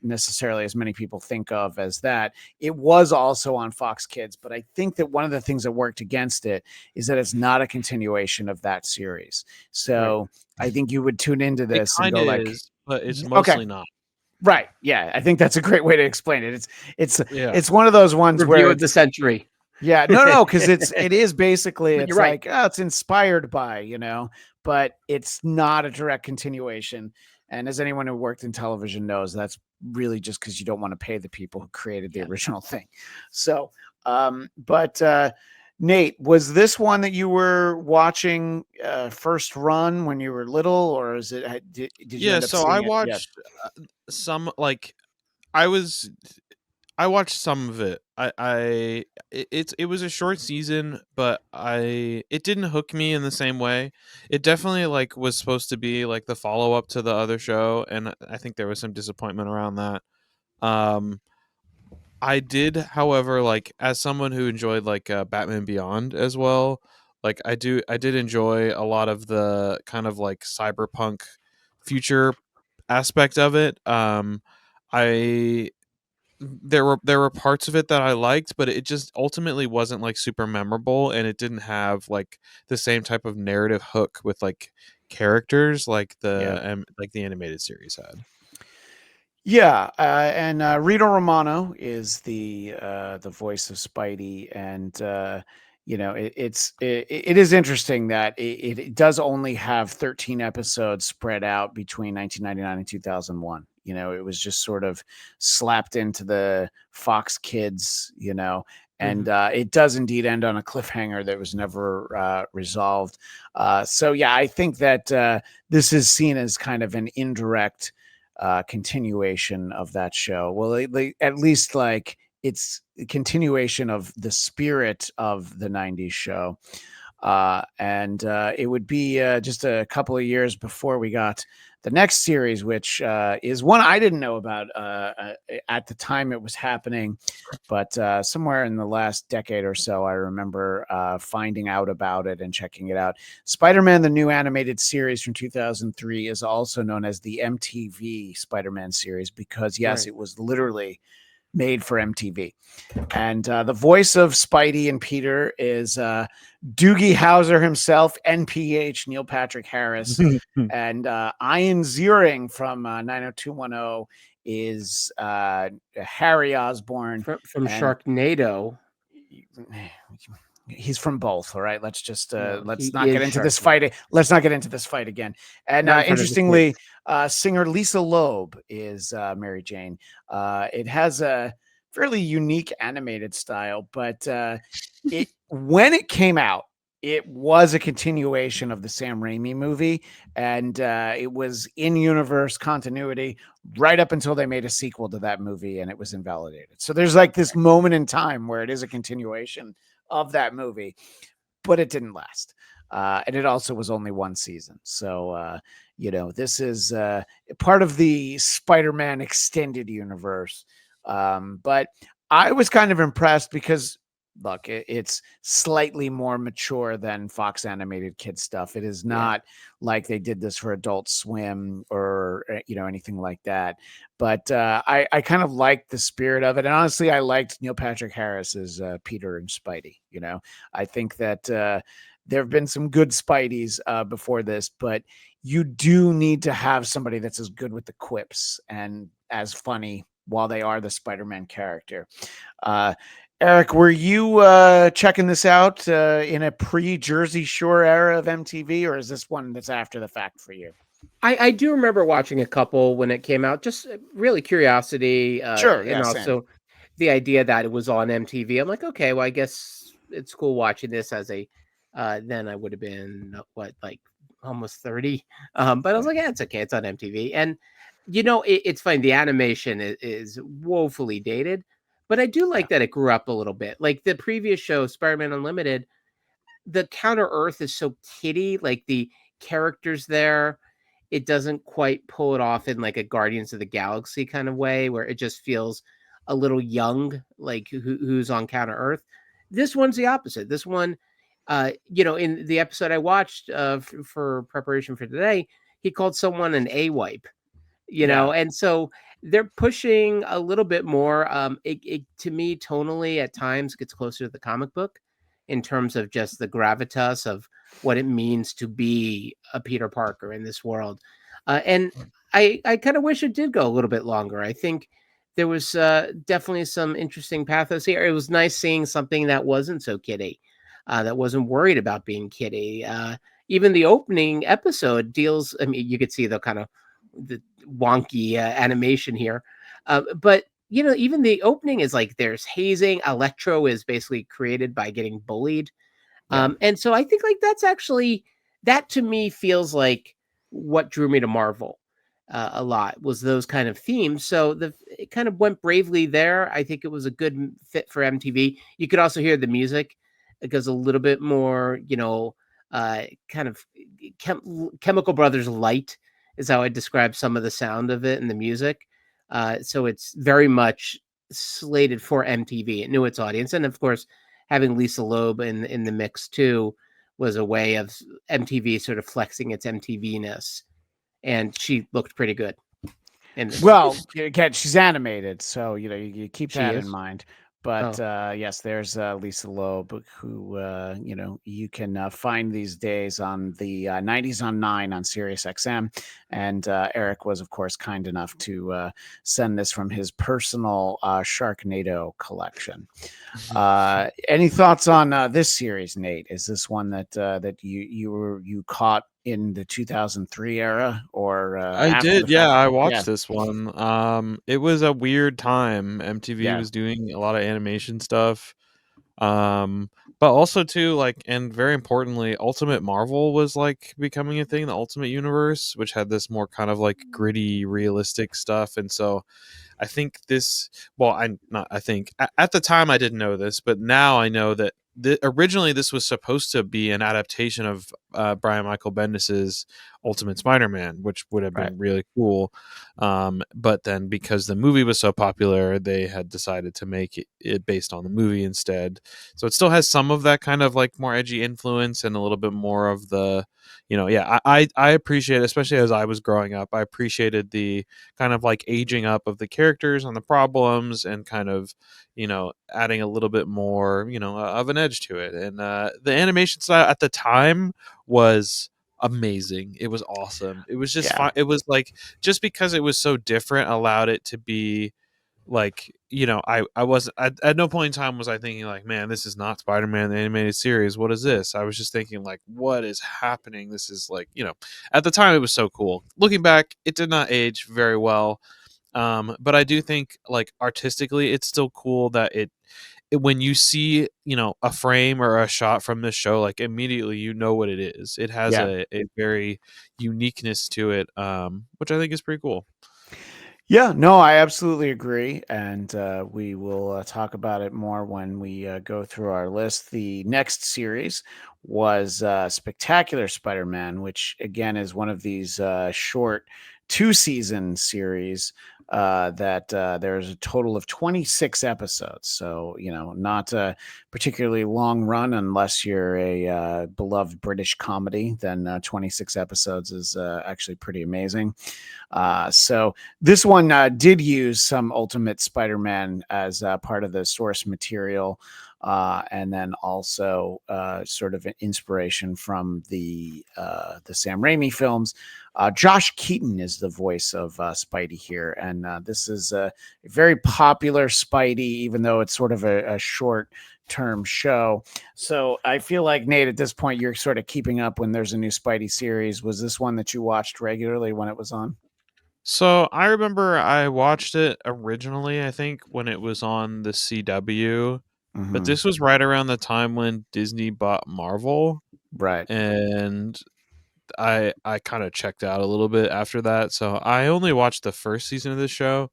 necessarily as many people think of as that. It was also on Fox Kids, but I think that one of the things that worked against it is that it's not a continuation of that series. So I think you would tune into this and go like, but it's mostly not. Right. Yeah. I think that's a great way to explain it. It's one of those ones Review of the century. Yeah. No, because it is basically, it's like, it's inspired by, but it's not a direct continuation. And as anyone who worked in television knows, that's really just because you don't want to pay the people who created the original thing. So, Nate, was this one that you were watching first run when you were little, or is it? Did you end up so I watched some. Like, I watched some of it. It was a short season, but it didn't hook me in the same way. It definitely was supposed to be like the follow up to the other show, and I think there was some disappointment around that. I did, however, as someone who enjoyed Batman Beyond as well, I did enjoy a lot of the kind of cyberpunk future aspect of it. I there were parts of it that I liked, but it just ultimately wasn't like super memorable, and it didn't have like the same type of narrative hook with like characters like like the animated series had. Yeah, and Rito Romano is the voice of Spidey, and it is interesting that it does only have 13 episodes spread out between 1999 and 2001. It was just sort of slapped into the Fox Kids, and it does indeed end on a cliffhanger that was never resolved. So yeah, I think that this is seen as kind of an indirect continuation of that show. Well, at least like it's a continuation of the spirit of the 90s show. And it would be just a couple of years before we got the next series, which is one I didn't know about at the time it was happening, but somewhere in the last decade or so, I remember finding out about it and checking it out. Spider-Man, the new animated series from 2003, is also known as the MTV Spider-Man series because, yes, It was literally made for MTV. And the voice of Spidey and Peter is Doogie Howser himself, NPH, Neil Patrick Harris. And Ian Ziering from 90210 is Harry Osborn. From Sharknado. He's from both. All right. Let's just let's not get into this fight. Let's not get into this fight again. And interestingly, singer Lisa Loeb is Mary Jane. It has a fairly unique animated style, but when it came out, it was a continuation of the Sam Raimi movie, and it was in universe continuity right up until they made a sequel to that movie, and it was invalidated. So there's like this moment in time where it is a continuation of that movie, but it didn't last. And it also was only one season. So, this is part of the Spider-Man extended universe. But I was kind of impressed because, look, it's slightly more mature than Fox animated kid stuff. It is not like they did this for Adult Swim or, anything like that. But I kind of liked the spirit of it. And honestly, I liked Neil Patrick Harris as Peter and Spidey. I think that there have been some good Spideys before this, but you do need to have somebody that's as good with the quips and as funny while they are the Spider-Man character. Eric, were you checking this out in a pre-Jersey Shore era of MTV, or is this one that's after the fact for you? I do remember watching a couple when it came out, just really curiosity. Sure. And also the idea that it was on MTV. I'm like, okay, well, I guess it's cool watching this as a, then I would have been, like almost 30. But I was like, yeah, it's okay. It's on MTV. And, it's funny. The animation is woefully dated. But I do like that it grew up a little bit. Like the previous show, Spider-Man Unlimited, the Counter-Earth is so kiddie. Like the characters there, it doesn't quite pull it off in like a Guardians of the Galaxy kind of way where it just feels a little young, like who's on Counter-Earth. This one's the opposite. This one, in the episode I watched for preparation for today, he called someone an A-wipe, and so they're pushing a little bit more. It to me, tonally, at times gets closer to the comic book in terms of just the gravitas of what it means to be a Peter Parker in this world. And I kind of wish it did go a little bit longer. I think there was definitely some interesting pathos here. It was nice seeing something that wasn't so kiddie, that wasn't worried about being kiddie. Even the opening episode deals, I mean, you could see the kind of the wonky animation here. But even the opening is like there's hazing. Electro is basically created by getting bullied. And so I think like that's actually, that to me feels like what drew me to Marvel a lot was those kind of themes. So it kind of went bravely there. I think it was a good fit for MTV. You could also hear the music. It goes a little bit more, kind of Chemical Brothers light is how I describe some of the sound of it and the music. So it's very much slated for MTV. It knew its audience. And of course, having Lisa Loeb in the mix too was a way of MTV sort of flexing its MTV-ness. And she looked pretty good. Well, again, she's animated, so you keep that in mind. But yes, there's Lisa Loeb, who you can find these days on the 90s on 9 on Sirius XM. And Eric was, of course, kind enough to send this from his personal Sharknado collection. Any thoughts on this series, Nate? Is this one that you caught in the 2003 era, or I did, yeah. I watched this one. It was a weird time. MTV was doing a lot of animation stuff, but also too, like, and very importantly, Ultimate Marvel was like becoming a thing. The Ultimate Universe, which had this more kind of like gritty, realistic stuff, and so I think this. Well, I think at the time I didn't know this, but now I know that originally this was supposed to be an adaptation of Brian Michael Bendis's Ultimate Spider-Man, which would have been really cool. But then because the movie was so popular, they had decided to make it based on the movie instead. So it still has some of that kind of like more edgy influence and a little bit more of the, I appreciate, especially as I was growing up, I appreciated the kind of like aging up of the characters and the problems and kind of, adding a little bit more, of an edge to it. And the animation style at the time was amazing. It was awesome. It was just fun. It was like, just because it was so different allowed it to be like, I wasn't at no point in time was I thinking like, man, this is not Spider-Man the animated series. What is this? I was just thinking like, what is happening? This is like, at the time it was so cool. Looking back, it did not age very well. But I do think like artistically it's still cool that it when you see a frame or a shot from this show, like immediately what it is. It has a very uniqueness to it, which I think is pretty cool. Yeah, no, I absolutely agree, and we will talk about it more when we go through our list. The next series was Spectacular Spider-Man, which again is one of these short 2-season series that there's a total of 26 episodes. So, not a particularly long run unless you're a beloved British comedy. Then 26 episodes is actually pretty amazing. So this one did use some Ultimate Spider-Man as part of the source material. And then also sort of an inspiration from the Sam Raimi films. Josh Keaton is the voice of Spidey here, and this is a very popular Spidey, even though it's sort of a short-term show. So I feel like, Nate, at this point, you're sort of keeping up when there's a new Spidey series. Was this one that you watched regularly when it was on? So I remember I watched it originally, I think, when it was on the CW. But this was right around the time when Disney bought Marvel. Right. And I kind of checked out a little bit after that. So I only watched the first season of the show.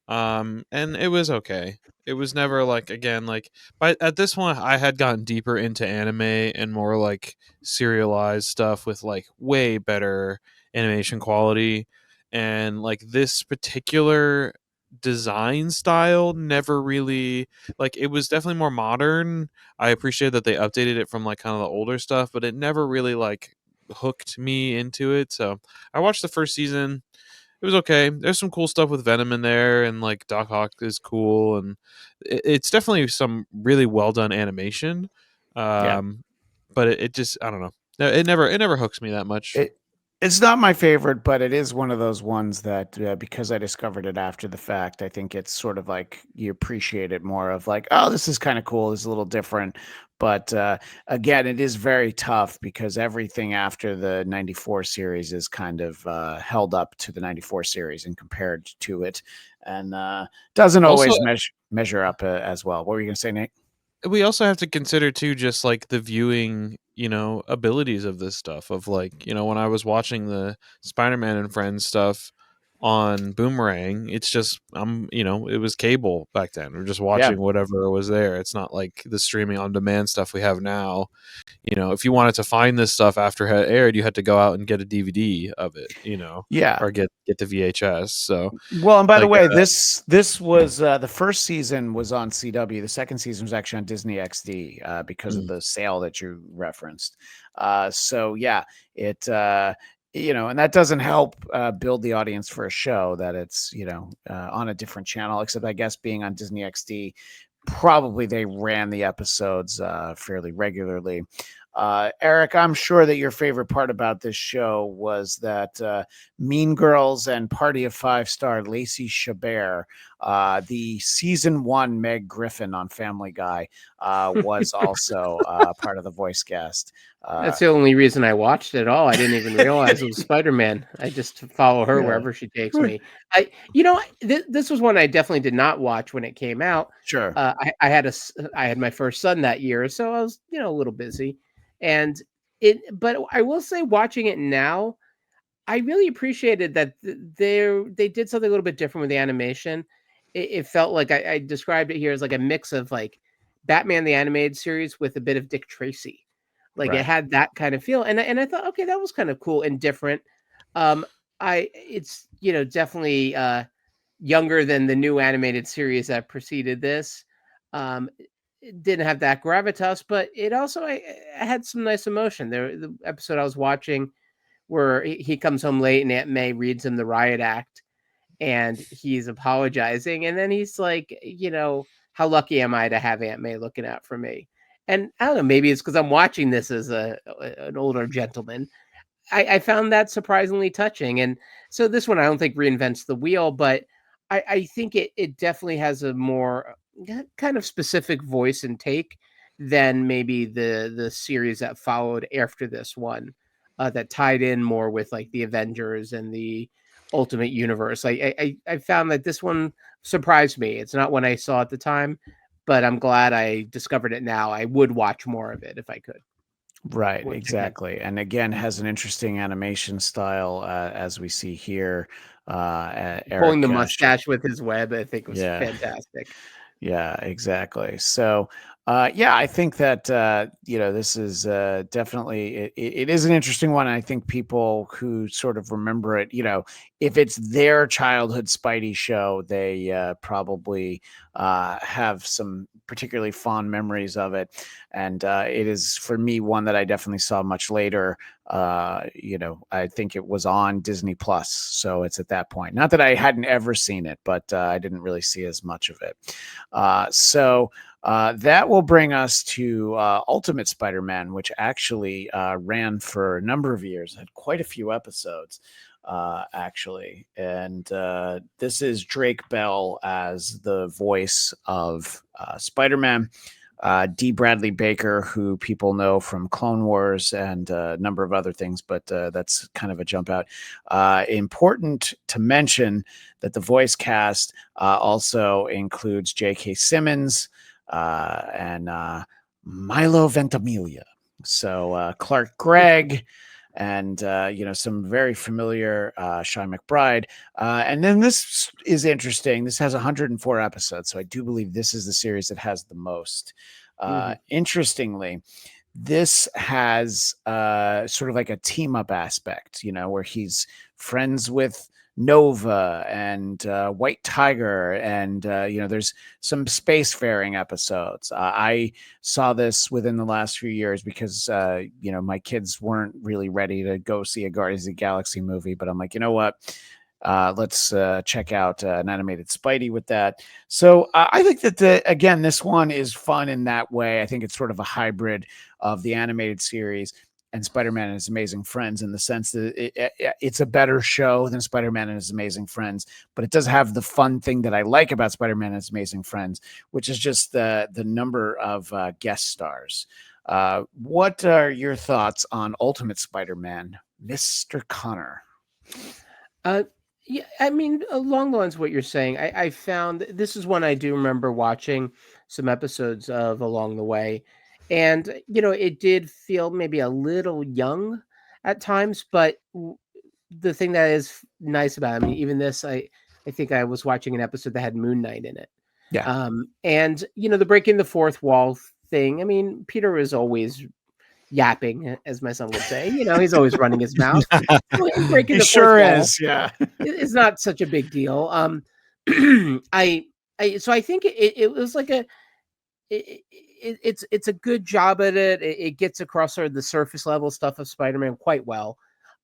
And it was okay. It was never like, again, like, but at this point I had gotten deeper into anime and more like serialized stuff with like way better animation quality. And like this particular design style never really, like, it was definitely more modern. I appreciate that they updated it from like kind of the older stuff, but it never really like hooked me into it. So I watched the first season. It was okay. There's some cool stuff with Venom in there, and like Doc Ock is cool, and it's definitely some really well done animation. But it just, I don't know. It never hooks me that much. It's not my favorite, but it is one of those ones that because I discovered it after the fact, I think it's sort of like you appreciate it more of like, oh, this is kind of cool. It's a little different. But again, it is very tough because everything after the 94 series is kind of held up to the 94 series and compared to it, and doesn't always measure up as well. What were you going to say, Nate? We also have to consider too, just like the viewing, abilities of this stuff. Of like, when I was watching the Spider-Man and Friends stuff on Boomerang, it's just it was cable back then. We're just watching whatever was there. It's not like the streaming on demand stuff we have now. If you wanted to find this stuff after it had aired, you had to go out and get a DVD of it, or get the VHS. So, well, and by the way, this was the first season was on CW. The second season was actually on Disney XD because of the sale that you referenced. So yeah, it and that doesn't help build the audience for a show that it's, on a different channel, except I guess being on Disney XD, probably they ran the episodes fairly regularly. Eric, I'm sure that your favorite part about this show was that Mean Girls and Party of Five star Lacey Chabert, the season 1 Meg Griffin on Family Guy, was also part of the voice cast. That's the only reason I watched it at all. I didn't even realize it was Spider-Man. I just follow her wherever she takes me. This was one I definitely did not watch when it came out. Sure. I had my first son that year, so I was, a little busy. But I will say, watching it now, I really appreciated that they did something a little bit different with the animation. It felt like I described it here as like a mix of like Batman the Animated Series with a bit of Dick Tracy. Like Right. It had that kind of feel, and I thought, okay, that was kind of cool and different. It's definitely younger than the new animated series that preceded this. It didn't have that gravitas, but it also I had some nice emotion. The episode I was watching where he comes home late and Aunt May reads him the riot act, and he's apologizing, and then he's like, how lucky am I to have Aunt May looking out for me? And I don't know, maybe it's because I'm watching this as an older gentleman. I found that surprisingly touching. And so this one, I don't think reinvents the wheel, but I think it definitely has a more kind of specific voice and take than maybe the series that followed after this one, that tied in more with like the Avengers and the Ultimate Universe. I found that this one surprised me. It's not one I saw at the time, but I'm glad I discovered it now. I would watch more of it if I could. Right, exactly. And again, has an interesting animation style, as we see here. Pulling the mustache with his web, I think, was fantastic. Yeah, exactly. So, I think that this is definitely it is an interesting one. I think people who sort of remember it, if it's their childhood Spidey show, they probably have some particularly fond memories of it. And it is, for me, one that I definitely saw much later. I think it was on Disney Plus, so it's at that point. Not that I hadn't ever seen it, but I didn't really see as much of it. So that will bring us to Ultimate Spider-Man, which actually ran for a number of years, had quite a few episodes, actually. And this is Drake Bell as the voice of Spider-Man. D. Bradley Baker, who people know from Clone Wars and a number of other things, but that's kind of a jump out. Important to mention that the voice cast also includes J.K. Simmons and Milo Ventimiglia. So Clark Gregg and some very familiar Sean McBride. And then this is interesting. This has 104 episodes, so I do believe this is the series that has the most. Interestingly, this has sort of like a team up aspect, where he's friends with Nova and White Tiger, and there's some spacefaring episodes. I saw this within the last few years because my kids weren't really ready to go see a Guardians of the Galaxy movie, but I'm like, you know what? Let's check out an animated Spidey with that. So I think that again, this one is fun in that way. I think it's sort of a hybrid of the animated series and Spider-Man and His Amazing Friends, in the sense that it's a better show than Spider-Man and His Amazing Friends, but it does have the fun thing that I like about Spider-Man and His Amazing Friends, which is just the number of guest stars. What are your thoughts on Ultimate Spider-Man, Mr. Connor? Yeah, I mean, along the lines of what you're saying, I found this is one I do remember watching some episodes of along the way. And, it did feel maybe a little young at times, but the thing that is nice about it, I mean, even this, I think I was watching an episode that had Moon Knight in it. Yeah. And, the breaking the fourth wall thing, I mean, Peter is always yapping, as my son would say. He's always running his mouth. Breaking the sure fourth is, wall, yeah. it's not such a big deal. So I think it was like it's a good job at it. It gets across sort of the surface level stuff of Spider-Man quite well.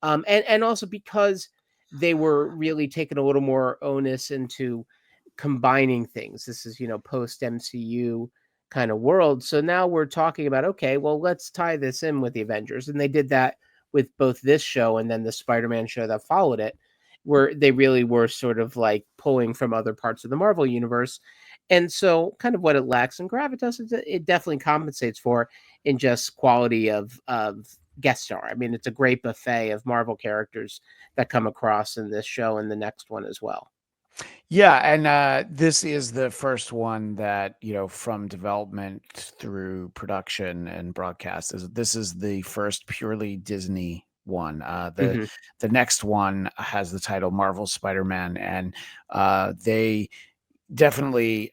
And also because they were really taking a little more onus into combining things. This is, post MCU kind of world. So now we're talking about, okay, well, let's tie this in with the Avengers. And they did that with both this show and then the Spider-Man show that followed it, where they really were sort of like pulling from other parts of the Marvel universe. And so kind of what it lacks in Gravitas, it definitely compensates for in just quality of guest star. I mean, it's a great buffet of Marvel characters that come across in this show and the next one as well. Yeah, and this is the first one that, from development through production and broadcast, this is the first purely Disney one. The next one has the title Marvel Spider-Man, and they definitely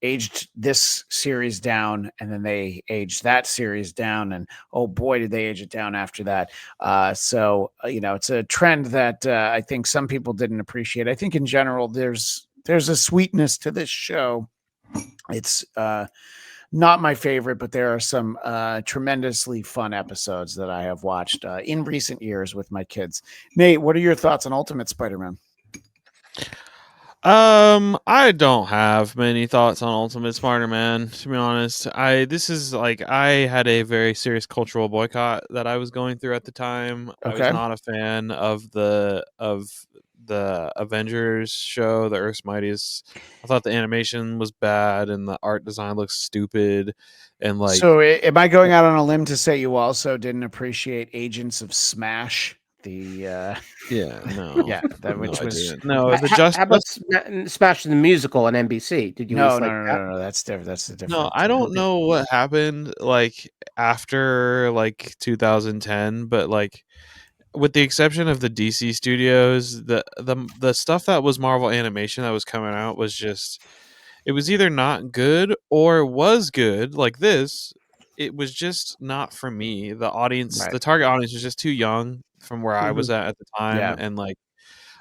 aged this series down, and then they aged that series down, and oh boy, did they age it down after that. So it's a trend that I think some people didn't appreciate. I think in general there's a sweetness to this show. It's not my favorite, but there are some tremendously fun episodes that I have watched in recent years with my kids. Nate, what are your thoughts on Ultimate Spider-Man? I don't have many thoughts on Ultimate Spider-Man, to be honest. I had a very serious cultural boycott that I was going through at the time. Okay. I was not a fan of the Avengers show, the Earth's Mightiest. I thought the animation was bad and the art design looks stupid. And so am I going out on a limb to say you also didn't appreciate Agents of Smash? No, that which was how about Smash the musical on NBC? Did you no, that's different. That's a different. No, I don't know what happened after 2010, but with the exception of the DC studios, the stuff that was Marvel animation that was coming out was just, it was either not good or was good. Like this, it was just not for me. The audience, right. The target audience was just too young from where I was at the time. Yeah. And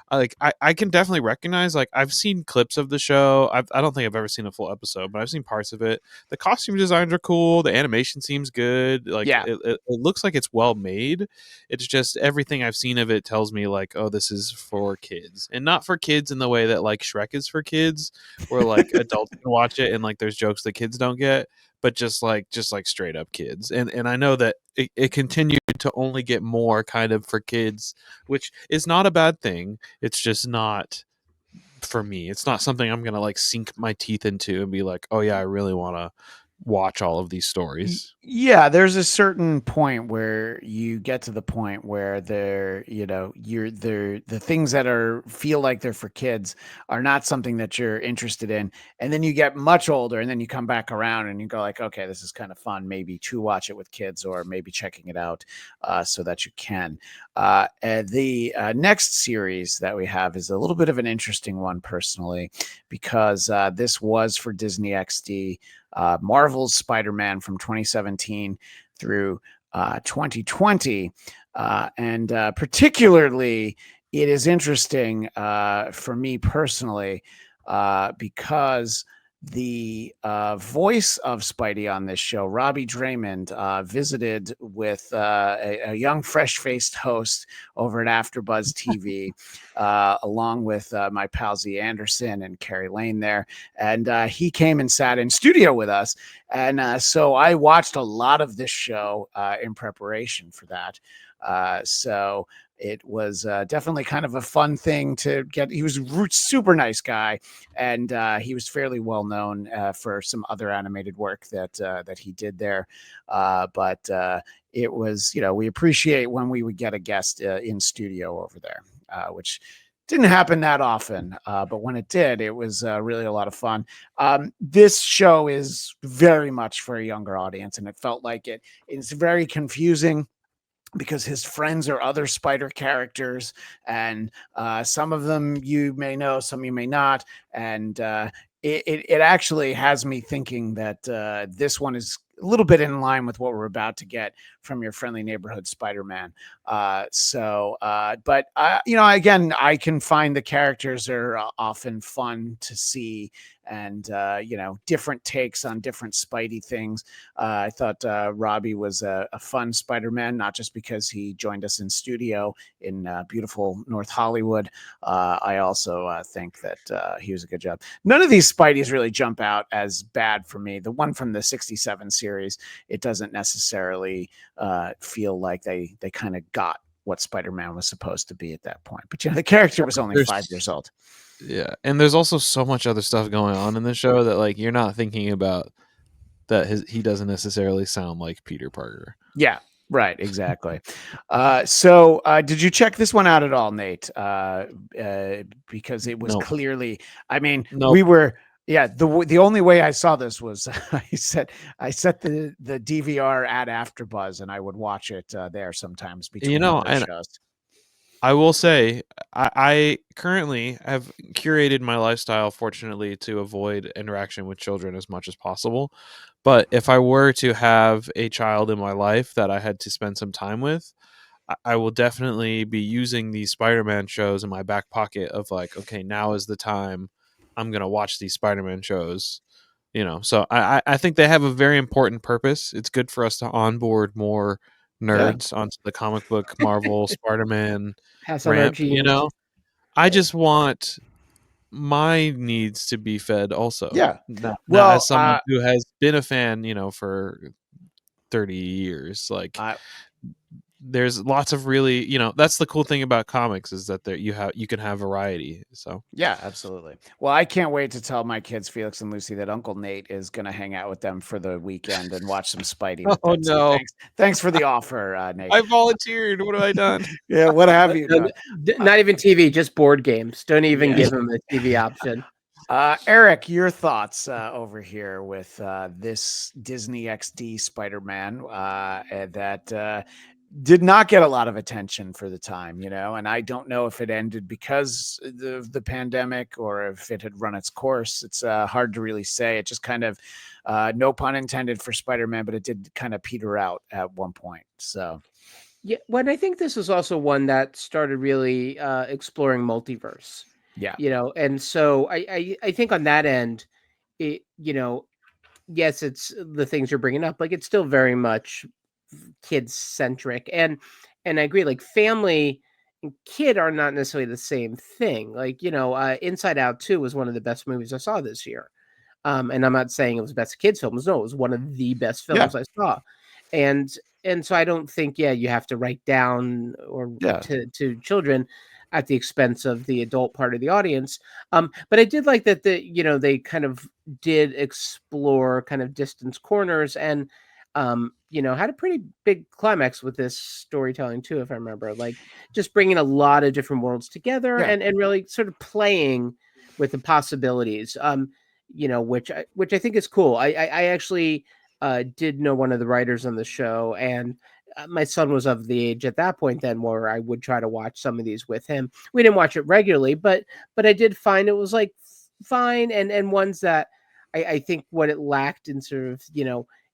I can definitely recognize, I've seen clips of the show. I don't think I've ever seen a full episode, but I've seen parts of it. The costume designs are cool. The animation seems good. It looks like it's well made. It's just everything I've seen of it tells me oh, this is for kids, and not for kids in the way that Shrek is for kids, where adults can watch it and there's jokes that kids don't get, but just straight up kids. And I know that it continued to only get more kind of for kids, which is not a bad thing. It's just not for me. It's not something I'm going to sink my teeth into and be oh yeah, I really want to watch all of these stories. Yeah, there's a certain point where you get to the point where the things that feel like they're for kids are not something that you're interested in, and then you get much older, and then you come back around and you go okay, this is kind of fun, maybe to watch it with kids, or maybe checking it out so that you can. The next series that we have is a little bit of an interesting one personally, because this was for Disney XD. Marvel's Spider-Man from 2017 through 2020. And particularly, it is interesting for me personally because the voice of Spidey on this show, Robbie Draymond, visited with a young, fresh-faced host over at AfterBuzz TV, along with my pal Z Anderson and Carrie Lane there. And he came and sat in studio with us. And so I watched a lot of this show in preparation for that. So it was definitely kind of a fun thing to get. He was a super nice guy, and he was fairly well known for some other animated work that he did there. But it was, we appreciate when we would get a guest in studio over there, which didn't happen that often. But when it did, it was really a lot of fun. This show is very much for a younger audience, and it felt like it's very confusing, because his friends are other Spider characters, and some of them you may know, some you may not. And it actually has me thinking that this one is a little bit in line with what we're about to get from your friendly neighborhood Spider-Man. But again, I can find the characters are often fun to see and different takes on different Spidey things. I thought Robbie was a fun Spider-Man, not just because he joined us in studio in beautiful North Hollywood. I also think that he was a good job. None of these Spideys really jump out as bad for me. The one from the 67 series, it doesn't necessarily feel like they kind of got what Spider-Man was supposed to be at that point. But the character was only 5 years old. Yeah, and there's also so much other stuff going on in the show that like you're not thinking about that he doesn't necessarily sound like Peter Parker. Yeah, right, exactly. So did you check this one out at all, Nate? Because it was clearly, I mean, we were. Yeah, the only way I saw this was I set the DVR at AfterBuzz, and I would watch it there sometimes between shows. I will say I currently have curated my lifestyle, fortunately, to avoid interaction with children as much as possible. But if I were to have a child in my life that I had to spend some time with, I will definitely be using these Spider-Man shows in my back pocket of like, okay, now is the time I'm going to watch these Spider-Man shows, So I think they have a very important purpose. It's good for us to onboard more nerds onto the comic book, Marvel, Spider-Man ramp, I just want my needs to be fed also. Yeah. Now, as someone who has been a fan, for 30 years, like there's lots of really, that's the cool thing about comics is that you can have variety. So yeah, absolutely. Well, I can't wait to tell my kids, Felix and Lucy, that Uncle Nate is going to hang out with them for the weekend and watch some Spidey. Oh no! Thanks for the offer, Nate. I volunteered. What have I done? Yeah, what have you done? Not even TV, just board games. Don't even give them a TV option. Eric, your thoughts over here with this Disney XD Spider-Man that did not get a lot of attention for the time, and I don't know if it ended because of the pandemic or if it had run its course. It's hard to really say. It just kind of, no pun intended for Spider-Man, but it did kind of peter out at one point. So, yeah, well, I think this was also one that started really exploring multiverse. Yeah, and so I think on that end, it yes, it's the things you're bringing up. Like it's still very much kids centric, and I agree. Like family and kid are not necessarily the same thing. Like Inside Out 2 was one of the best movies I saw this year, and I'm not saying it was the best kids films. No, it was one of the best films I saw, and so I don't think you have to write down or to children at the expense of the adult part of the audience. But I did like that they kind of did explore kind of distance corners and had a pretty big climax with this storytelling too, if I remember, like just bringing a lot of different worlds together and really sort of playing with the possibilities, which I think is cool. I actually did know one of the writers on the show, and my son was of the age at that point then where I would try to watch some of these with him. We didn't watch it regularly, but I did find it was like fine and ones that I think what it lacked in sort of,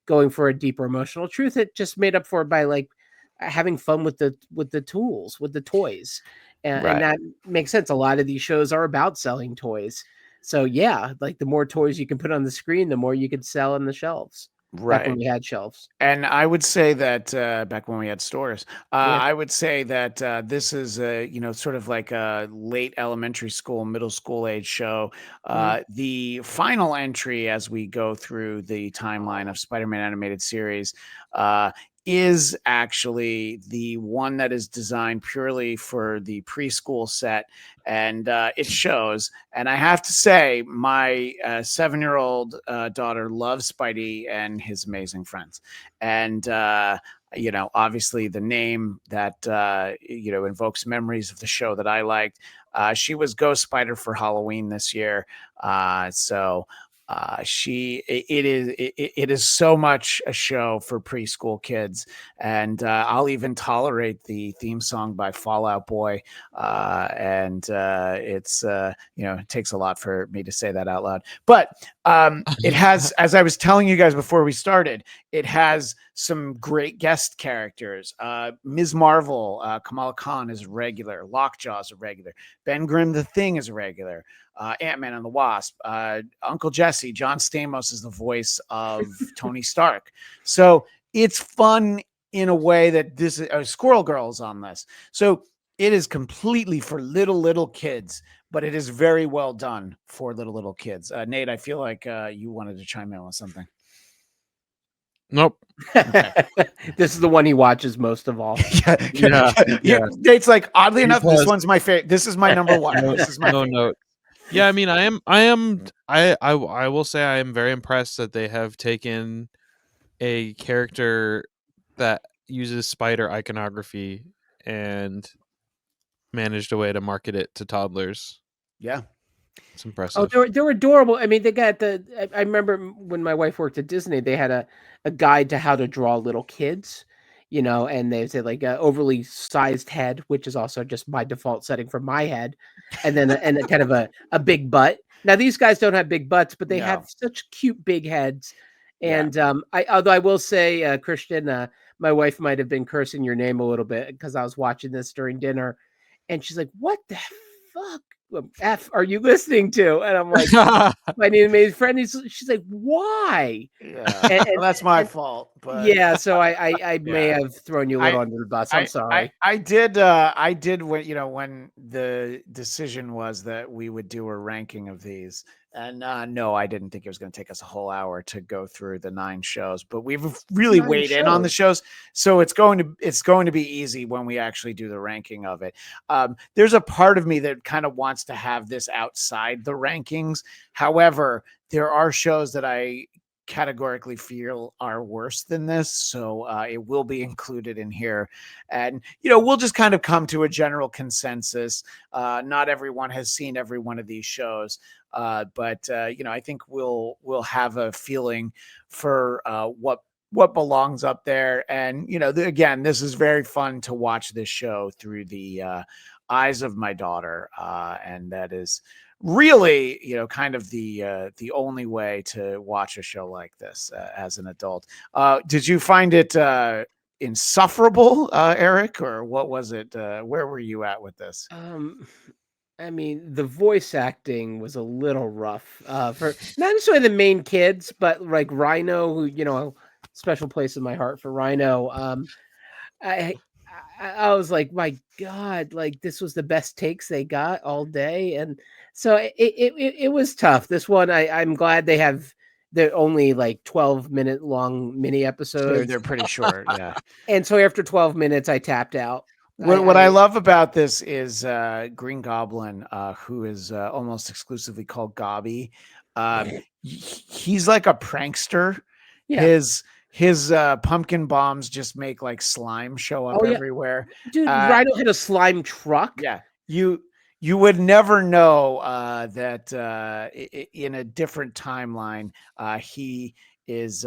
going for a deeper emotional truth, it just made up for it by like having fun with the tools, with the toys. And that makes sense. A lot of these shows are about selling toys. So yeah, like the more toys you can put on the screen, the more you could sell on the shelves. Back when we had shelves. And I would say that back when we had stores, I would say that this is sort of like a late elementary school, middle school age show. The final entry as we go through the timeline of Spider-Man animated series is actually the one that is designed purely for the preschool set, and it shows. And I have to say, my 7-year-old daughter loves Spidey and his amazing friends, and obviously the name that invokes memories of the show that I liked. She was Ghost Spider for Halloween this year, so It is so much a show for preschool kids, and I'll even tolerate the theme song by Fall Out Boy, and it's it takes a lot for me to say that out loud, but it has, as I was telling you guys before we started, it has some great guest characters. Ms. Marvel, Kamala Khan is a regular, Lockjaw is a regular, Ben Grimm the Thing is a regular, Ant-Man and the Wasp, Uncle Jesse, John Stamos is the voice of Tony Stark. So it's fun in a way that this Squirrel Girl's on this. So it is completely for little kids, but it is very well done for little kids. Nate, I feel like you wanted to chime in on something. Nope. Okay. This is the one he watches most of all. Yeah. Nate's like, oddly enough, this one's my favorite. This is my number one. This is my no. Yeah, I mean, I will say I am very impressed that they have taken a character that uses spider iconography and managed a way to market it to toddlers. Yeah. It's impressive. Oh, they're adorable. I mean, they got I remember when my wife worked at Disney, they had a guide to how to draw little kids, and they said like a overly sized head, which is also just my default setting for my head, and then a kind of a big butt. Now these guys don't have big butts, but they have such cute big heads. And although I will say, Christian, my wife might have been cursing your name a little bit because I was watching this during dinner, and she's like, "What the fuck? F are you listening to?" And I'm like, my new friend. She's like, "Why?" Yeah, and that's my fault. But yeah, so I may have thrown you a little under the bus. I'm sorry. I did when the decision was that we would do a ranking of these. And no, I didn't think it was going to take us a whole hour to go through the 9 shows, but we've really weighed in on the shows. So it's going to be easy when we actually do the ranking of it. There's a part of me that kind of wants to have this outside the rankings. However, there are shows that I categorically feel are worse than this, so it will be included in here, and we'll just kind of come to a general consensus. Not everyone has seen every one of these shows, but I think we'll have a feeling for what belongs up there. And again, this is very fun to watch this show through the eyes of my daughter, and that is really kind of the only way to watch a show like this as an adult. Did you find it insufferable, Eric, or what was it? Where were you at with this? I mean, the voice acting was a little rough for not necessarily the main kids, but like Rhino, who special place in my heart for Rhino. I was like, my God, like this was the best takes they got all day, and so it was tough. This one, I'm glad they have. They're only like 12-minute long mini episodes. They're pretty short, yeah. And so after 12 minutes, I tapped out. What I love about this is Green Goblin, who is almost exclusively called Gobby. He's like a prankster. Yeah. His pumpkin bombs just make like slime show up everywhere. Dude, Rhino had a slime truck. Yeah. You would never know that in a different timeline, he is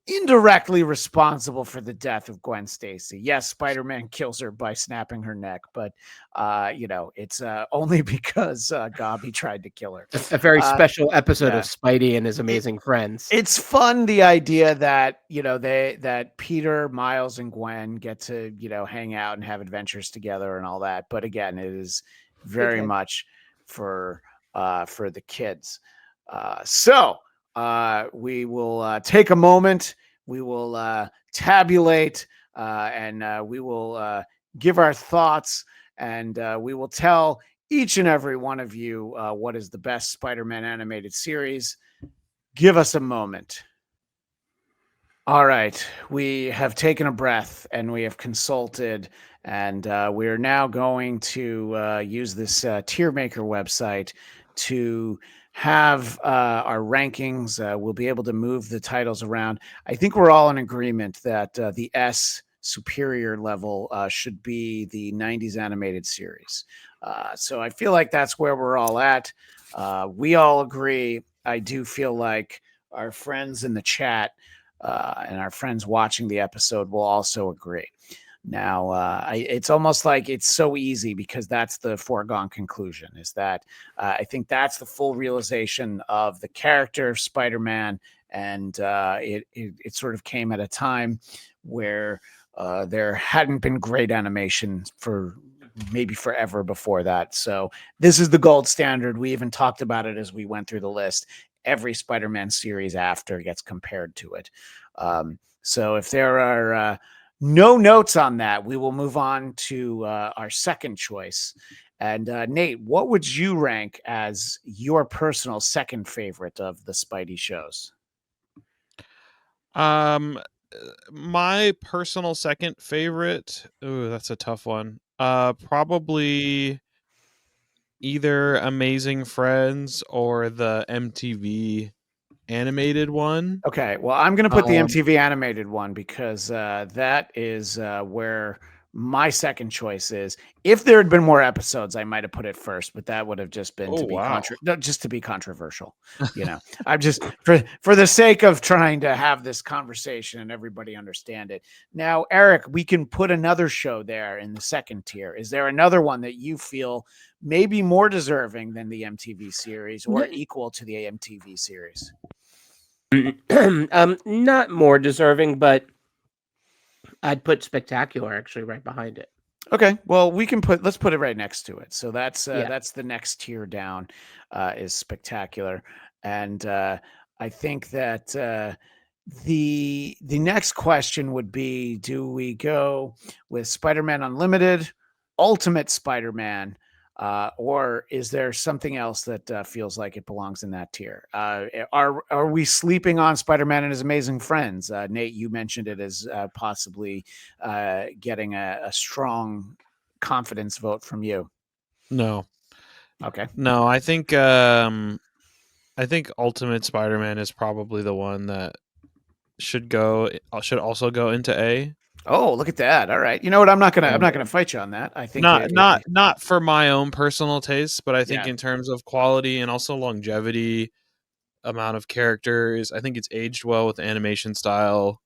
indirectly responsible for the death of Gwen Stacy. Yes, Spider-Man kills her by snapping her neck, but it's only because Gobby tried to kill her. A very special episode of Spidey and his amazing friends. It's fun, the idea that that Peter, Miles, and Gwen get to hang out and have adventures together and all that. But again, it is very much for the kids. So we will take a moment. We will tabulate and we will give our thoughts, and we will tell each and every one of you what is the best Spider-Man animated series. Give us a moment. All right, we have taken a breath and we have consulted, and we are now going to use this tier maker website to have our rankings. We'll be able to move the titles around. I think we're all in agreement that the S superior level should be the 90s animated series. So I feel like that's where we're all at. We all agree I do feel like our friends in the chat and our friends watching the episode will also agree. Now, it's almost like it's so easy because that's the foregone conclusion, is that I think that's the full realization of the character of Spider-Man. And it sort of came at a time where there hadn't been great animation for maybe forever before that. So this is the gold standard. We even talked about it as we went through the list. Every Spider-Man series after gets compared to it. So if there are no notes on that, we will move on to our second choice. And Nate, what would you rank as your personal second favorite of the Spidey shows? My personal second favorite, that's a tough one. Probably either Amazing Friends or the MTV animated one. Okay, well, I'm going to put the MTV animated one because that is where my second choice is. If there had been more episodes, I might have put it first, but that would have just been just to be controversial. You know, I'm just for the sake of trying to have this conversation and everybody understand it. Now, Eric, we can put another show there in the second tier. Is there another one that you feel maybe more deserving than the MTV series or equal to the MTV series? Not more deserving, but I'd put Spectacular actually right behind it. Okay, well, let's put it right next to it. So that's the next tier down is Spectacular, and I think that the next question would be: do we go with Spider-Man Unlimited, Ultimate Spider-Man, or is there something else that feels like it belongs in that tier? Are we sleeping on Spider-Man and his Amazing Friends? Nate, you mentioned it as possibly getting a strong confidence vote from you. No. Okay. No, I think Ultimate Spider-Man is probably the one that should also go into A. Oh, look at that! All right, you know what? I'm not gonna fight you on that. I think not for my own personal taste, but I think in terms of quality and also longevity, amount of characters, I think it's aged well with animation style.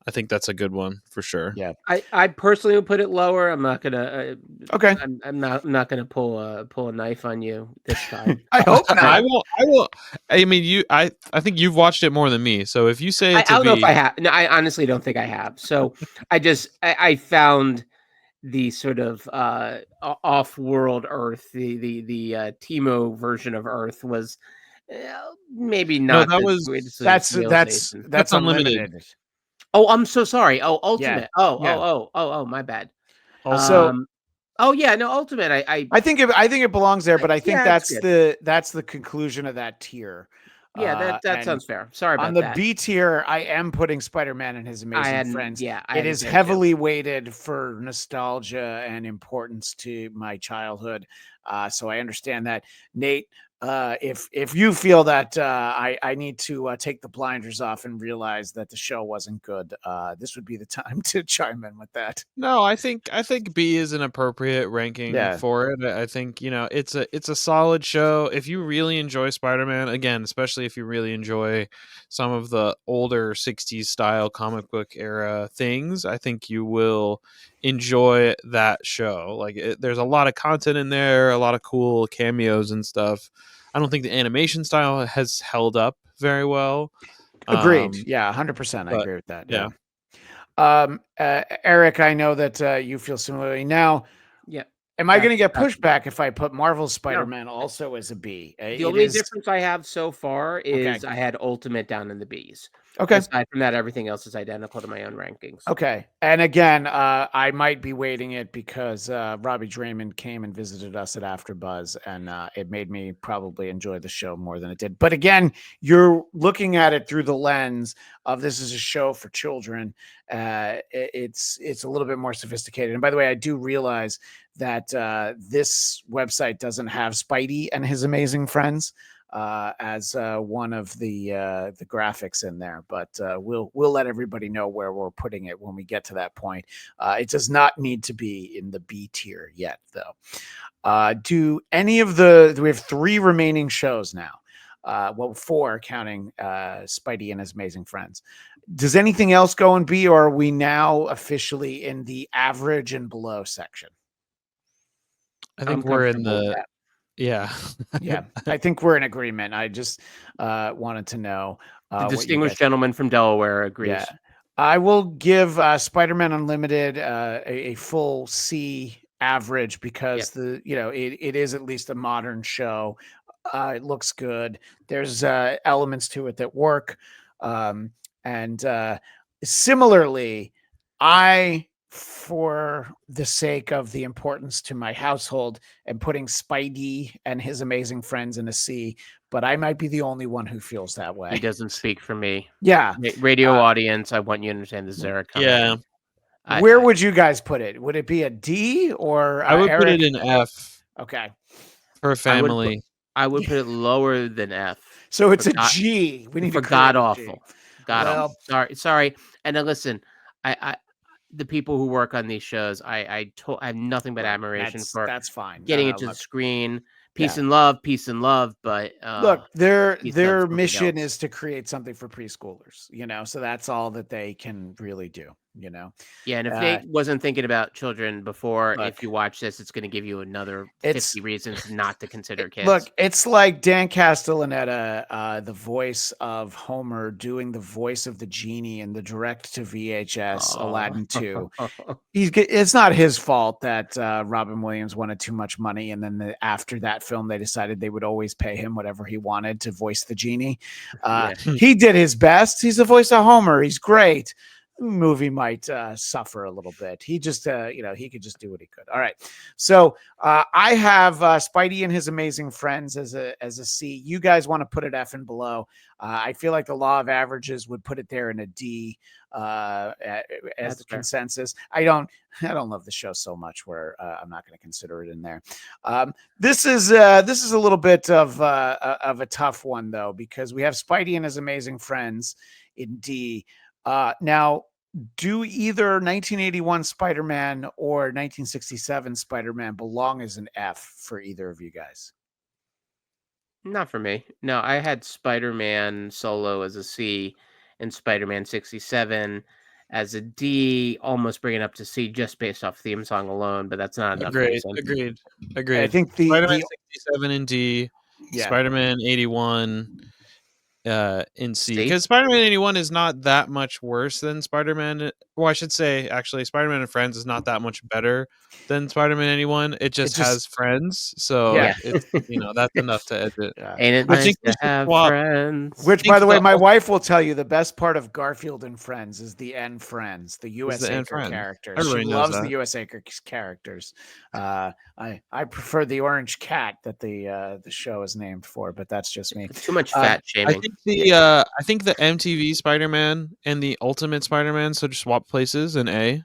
I think that's a good one for sure. Yeah, I personally would put it lower. I'm not gonna. Okay, I'm not gonna pull a knife on you this time. I hope not. I won't. I mean, I think you've watched it more than me. So if you say I don't know if I have. No, I honestly don't think I have. So I found the sort of off-world Earth, the Timo version of Earth was maybe not. No, that's Unlimited. Oh, I'm so sorry. Oh, Ultimate. Yeah. Oh, my bad. Also, oh yeah, no, Ultimate. I think it belongs there, but I think that's the conclusion of that tier. Yeah, that sounds fair. Sorry about that. On the B tier, I am putting Spider-Man and his Amazing Friends. Yeah, it is heavily weighted for nostalgia and importance to my childhood. So I understand that. Nate, if you feel that I need to take the blinders off and realize that the show wasn't good, this would be the time to chime in with that. No, I think B is an appropriate ranking for it. I think it's a solid show. If you really enjoy Spider-Man, again, especially if you really enjoy some of the older '60s style comic book era things, I think you will enjoy that show. Like there's a lot of content in there, a lot of cool cameos and stuff. I don't think the animation style has held up very well. Agreed. 100%. I agree with that. Yeah. Eric, I know that you feel similarly. Now, am I going to get pushback if I put Marvel's Spider-Man also as a B? The only difference I have so far is I had Ultimate down in the Bs. Okay. Aside from that, everything else is identical to my own rankings. Okay. And again, I might be weighting it because Robbie Draymond came and visited us at AfterBuzz, and it made me probably enjoy the show more than it did. But again, you're looking at it through the lens of this is a show for children. It's a little bit more sophisticated. And by the way, I do realize that this website doesn't have Spidey and his Amazing Friends as one of the graphics in there, but we'll let everybody know where we're putting it when we get to that point. It does not need to be in the B tier yet, though. We have 3 remaining shows now. well, 4 counting Spidey and his amazing friends. Does anything else go in B, or are we now officially in the average and below section? I think we're in the yeah. I think we're in agreement. I just wanted to know. The distinguished gentleman from Delaware agrees. Yeah. I will give Spider-Man Unlimited a full C average because it is at least a modern show. It looks good. There's elements to it that work. And similarly, for the sake of the importance to my household, am putting Spidey and his amazing friends in a C, but I might be the only one who feels that way. He doesn't speak for me. Yeah. Radio audience, I want you to understand this is Eric. Yeah. Where would you guys put it? Would it be a D or I would Eric? put it in F. Okay. For family. I would put it lower than F. So it's a G. We need for god awful. God awful. Sorry. And then listen, I the people who work on these shows, I have nothing but admiration for. That's fine. Getting it to the screen. Peace and love, but look, their mission is to create something for preschoolers, so that's all that they can really do, Yeah, and if Nate wasn't thinking about children before, if you watch this, it's going to give you another 50 reasons not to consider kids. Look, it's like Dan Castellaneta, the voice of Homer, doing the voice of the genie in the direct to VHS Aladdin 2. It's not his fault that Robin Williams wanted too much money, and then after that film, they decided they would always pay him whatever he wanted to voice the genie. He did his best. He's the voice of Homer. He's great. Movie might suffer a little bit. He just he could just do what he could. All right, so I have Spidey and his amazing friends as a C. You guys want to put it F and below. I feel like the law of averages would put it there in a D as the consensus. I don't love the show so much where I'm not going to consider it in there. This is a little bit of a tough one though, because we have Spidey and his amazing friends in D. Now, do either 1981 Spider-Man or 1967 Spider-Man belong as an F for either of you guys? Not for me. No, I had Spider-Man Solo as a C and Spider-Man 67 as a D, almost bringing up to C just based off theme song alone, but that's not enough. Agreed. I think Spider-Man 67 in D, Spider-Man 81 in C, because Spider-Man 81 is not that much worse than Spider-Man. Well, I should say, actually, Spider-Man and Friends is not that much better than Spider-Man 81. It just has friends, so it's, that's enough to edit. Ain't it nice to have friends? Which, by the way, my wife will tell you the best part of Garfield and Friends is the end friends, the U.S. Acre characters. She loves the U.S. Acre characters. I prefer the orange cat that the show is named for, but that's just me. Too much fat shaming. I think the MTV Spider-Man and the Ultimate Spider-Man so just swap places in A.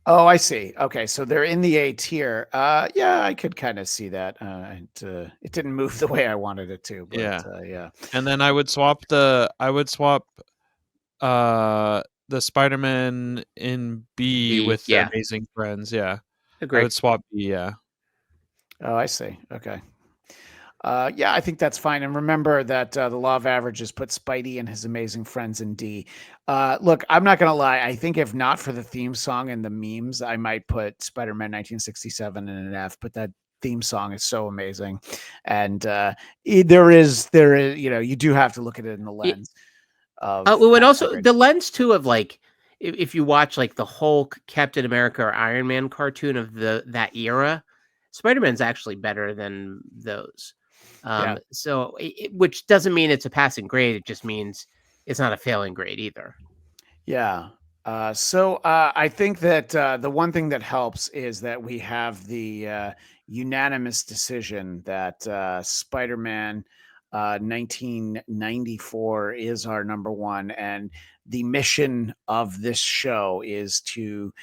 Oh, I see. Okay, so they're in the A tier. Yeah, I could kind of see that. It didn't move the way I wanted it to. But, yeah. And then I would swap the Spider-Man in B with the Amazing Friends. Yeah, agreed. I would swap B. Yeah. Oh, I see. Okay. Yeah, I think that's fine. And remember that the law of averages put Spidey and his amazing friends in D. Look, I'm not going to lie. I think if not for the theme song and the memes, I might put Spider-Man 1967 in an F, but that theme song is so amazing. And there is, you do have to look at it in the lens of. And also the lens too of like, if you watch like the Hulk, Captain America, or Iron Man cartoon of that era, Spider-Man's actually better than those. So which doesn't mean it's a passing grade. It just means it's not a failing grade either. Yeah. So I think that the one thing that helps is that we have the unanimous decision that Spider-Man 1994 is our number one. And the mission of this show is to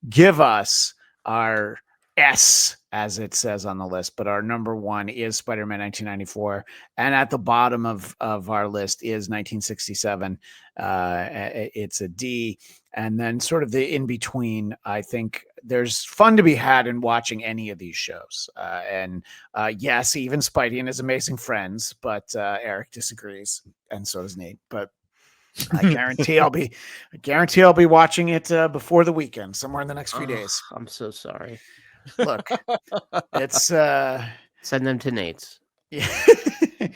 give us our S as it says on the list, but our number one is Spider-Man 1994, and at the bottom of our list is 1967. It's a D, and then sort of the in between. I think there's fun to be had in watching any of these shows, and yes, even Spidey and His Amazing Friends, but Eric disagrees, and so does Nate. But I guarantee I'll be watching it before the weekend, somewhere in the next few days. I'm so sorry. Look, it's send them to Nate's. Yeah.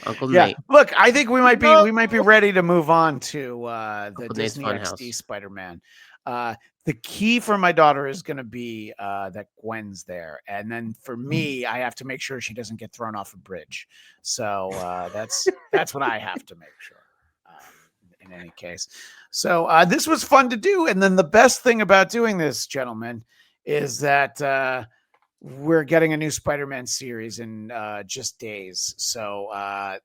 Uncle Nate. Look, I think we might be ready to move on to the Uncle Disney Nate's XD Spider-Man. The key for my daughter is going to be that Gwen's there, and then for me, I have to make sure she doesn't get thrown off a bridge. So that's what I have to make sure. In any case, so this was fun to do, and then the best thing about doing this, gentlemen, is that we're getting a new Spider-Man series in just days. So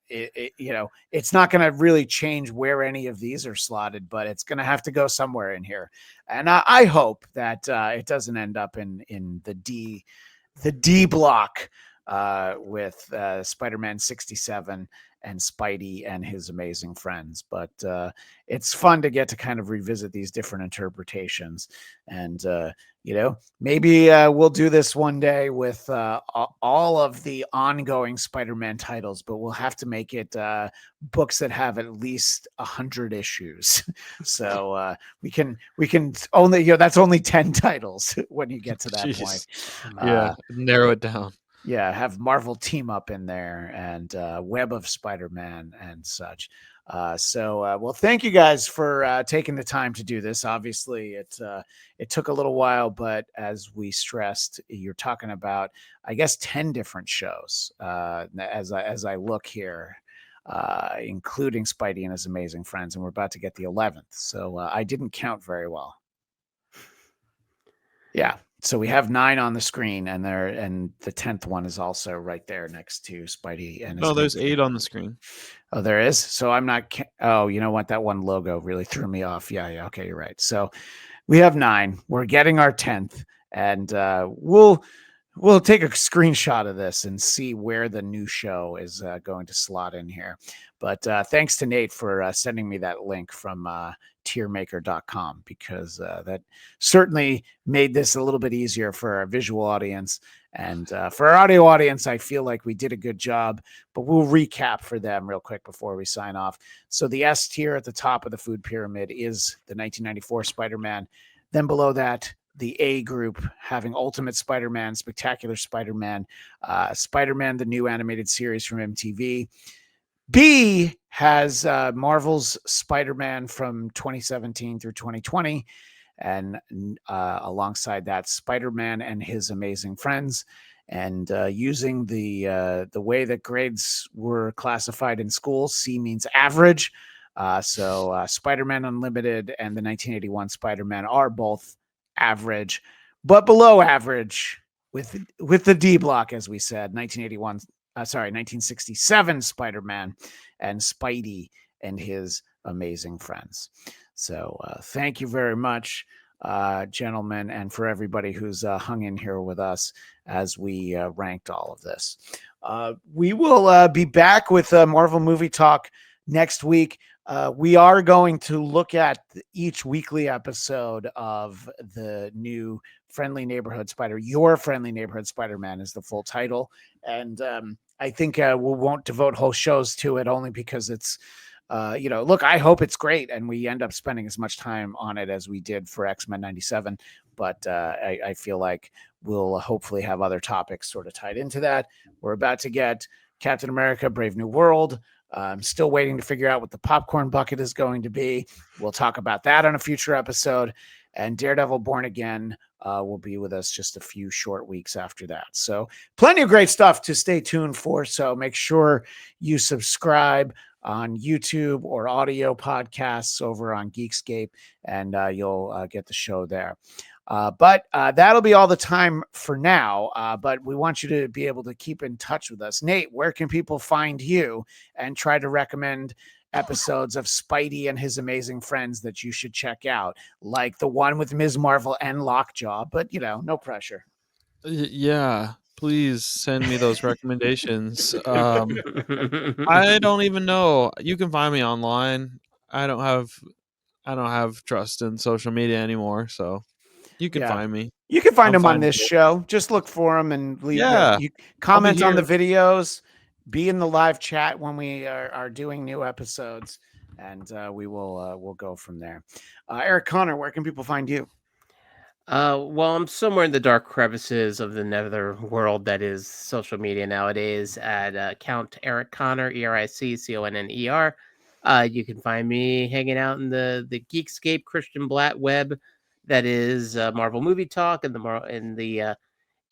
it's not going to really change where any of these are slotted, but it's going to have to go somewhere in here. And I hope that it doesn't end up in the D block with Spider-Man 67 and Spidey and His Amazing Friends. But it's fun to get to kind of revisit these different interpretations. And, maybe we'll do this one day with all of the ongoing Spider-Man titles, but we'll have to make it books that have at least 100 issues. So we can only, that's only 10 titles when you get to that point. Yeah, narrow it down. Yeah, have Marvel Team Up in there and Web of Spider-Man and such. Well, thank you guys for taking the time to do this. Obviously, it took a little while, but as we stressed, you're talking about, I guess, 10 different shows as I look here, including Spidey and His Amazing Friends, and we're about to get the 11th. So I didn't count very well. Yeah. So we have 9 on the screen, and the 10th one is also right there next to Spidey. And there's 8 on the screen. Oh, there is. So I'm not. Oh, you know what? That one logo really threw me off. Yeah. Okay, you're right. So we have 9. We're getting our 10th, and we'll take a screenshot of this and see where the new show is going to slot in here. But thanks to Nate for sending me that link from tiermaker.com, because that certainly made this a little bit easier for our visual audience. And for our audio audience, I feel like we did a good job, but we'll recap for them real quick before we sign off. So the S tier at the top of the food pyramid is the 1994 Spider-Man. Then below that, the A group having Ultimate Spider-Man, Spectacular Spider-Man, Spider-Man, the new animated series from MTV. B has Marvel's Spider-Man from 2017 through 2020. And alongside that, Spider-Man and His Amazing Friends. And using the way that grades were classified in school, C means average. So Spider-Man Unlimited and the 1981 Spider-Man are both average, but below average with the D block, as we said, 1967 Spider-Man and Spidey and His Amazing Friends. So thank you very much, gentlemen, and for everybody who's hung in here with us as we ranked all of this. We will be back with Marvel Movie Talk next week. We are going to look at each weekly episode of the new Friendly Neighborhood Spider. Your Friendly Neighborhood Spider-Man is the full title. And I think we won't devote whole shows to it, only because it's, look, I hope it's great and we end up spending as much time on it as we did for X-Men 97. But I feel like we'll hopefully have other topics sort of tied into that. We're about to get Captain America, Brave New World. I'm still waiting to figure out what the popcorn bucket is going to be. We'll talk about that on a future episode. And Daredevil Born Again will be with us just a few short weeks after that. So plenty of great stuff to stay tuned for. So make sure you subscribe on YouTube or audio podcasts over on Geekscape, and you'll get the show there. But that'll be all the time for now. But we want you to be able to keep in touch with us. Nate, where can people find you and try to recommend episodes of Spidey and His Amazing Friends that you should check out, like the one with Ms. Marvel and Lockjaw? But, no pressure. Yeah. please send me those recommendations. I don't even know. You can find me online. I don't have trust in social media anymore, so you can find me. You can find them on this show. Just look for them and leave. You comment on the videos. Be in the live chat when we are doing new episodes, and we'll go from there. Eric Connor, where can people find you? Well, I'm somewhere in the dark crevices of the nether world that is social media nowadays at account Eric Connor, EricConner. You can find me hanging out in the Geekscape Christian Blatt web, that is Marvel Movie Talk and the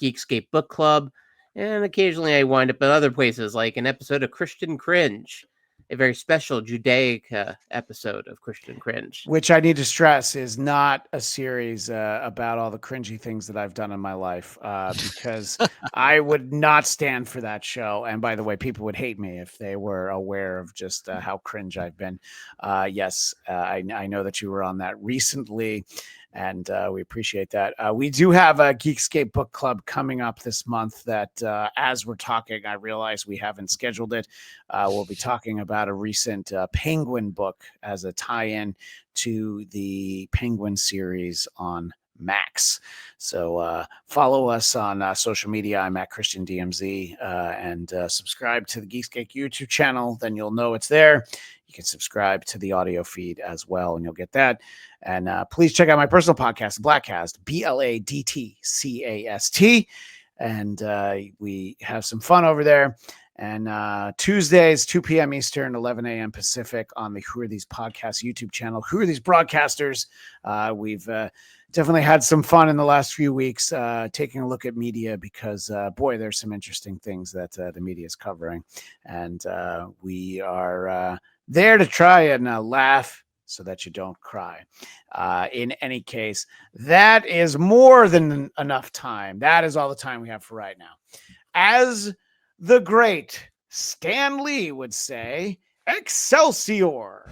Geekscape Book Club, and occasionally I wind up at other places like an episode of Christian Cringe, a very special Judaic episode of Christian Cringe. Which I need to stress is not a series about all the cringy things that I've done in my life, because I would not stand for that show. And by the way, people would hate me if they were aware of just how cringe I've been. Yes, I know that you were on that recently, and we appreciate that. We do have a Geekscape Book Club coming up this month that, as we're talking, I realize we haven't scheduled it. We'll be talking about a recent Penguin book as a tie-in to the Penguin series on Max. So follow us on social media. I'm at Christian DMZ, and subscribe to the Geekscape YouTube channel. Then you'll know it's there. You can subscribe to the audio feed as well, and you'll get that. And please check out my personal podcast, Blackcast, BLADTCAST. And we have some fun over there. And Tuesdays, 2 p.m. Eastern, 11 a.m. Pacific on the Who Are These Podcasts YouTube channel. Who Are These Broadcasters? We've definitely had some fun in the last few weeks taking a look at media because, boy, there's some interesting things that the media is covering. And we are there to try and laugh so that you don't cry. In any case, that is more than enough time. That is all the time we have for right now. As the great Stan Lee would say, Excelsior!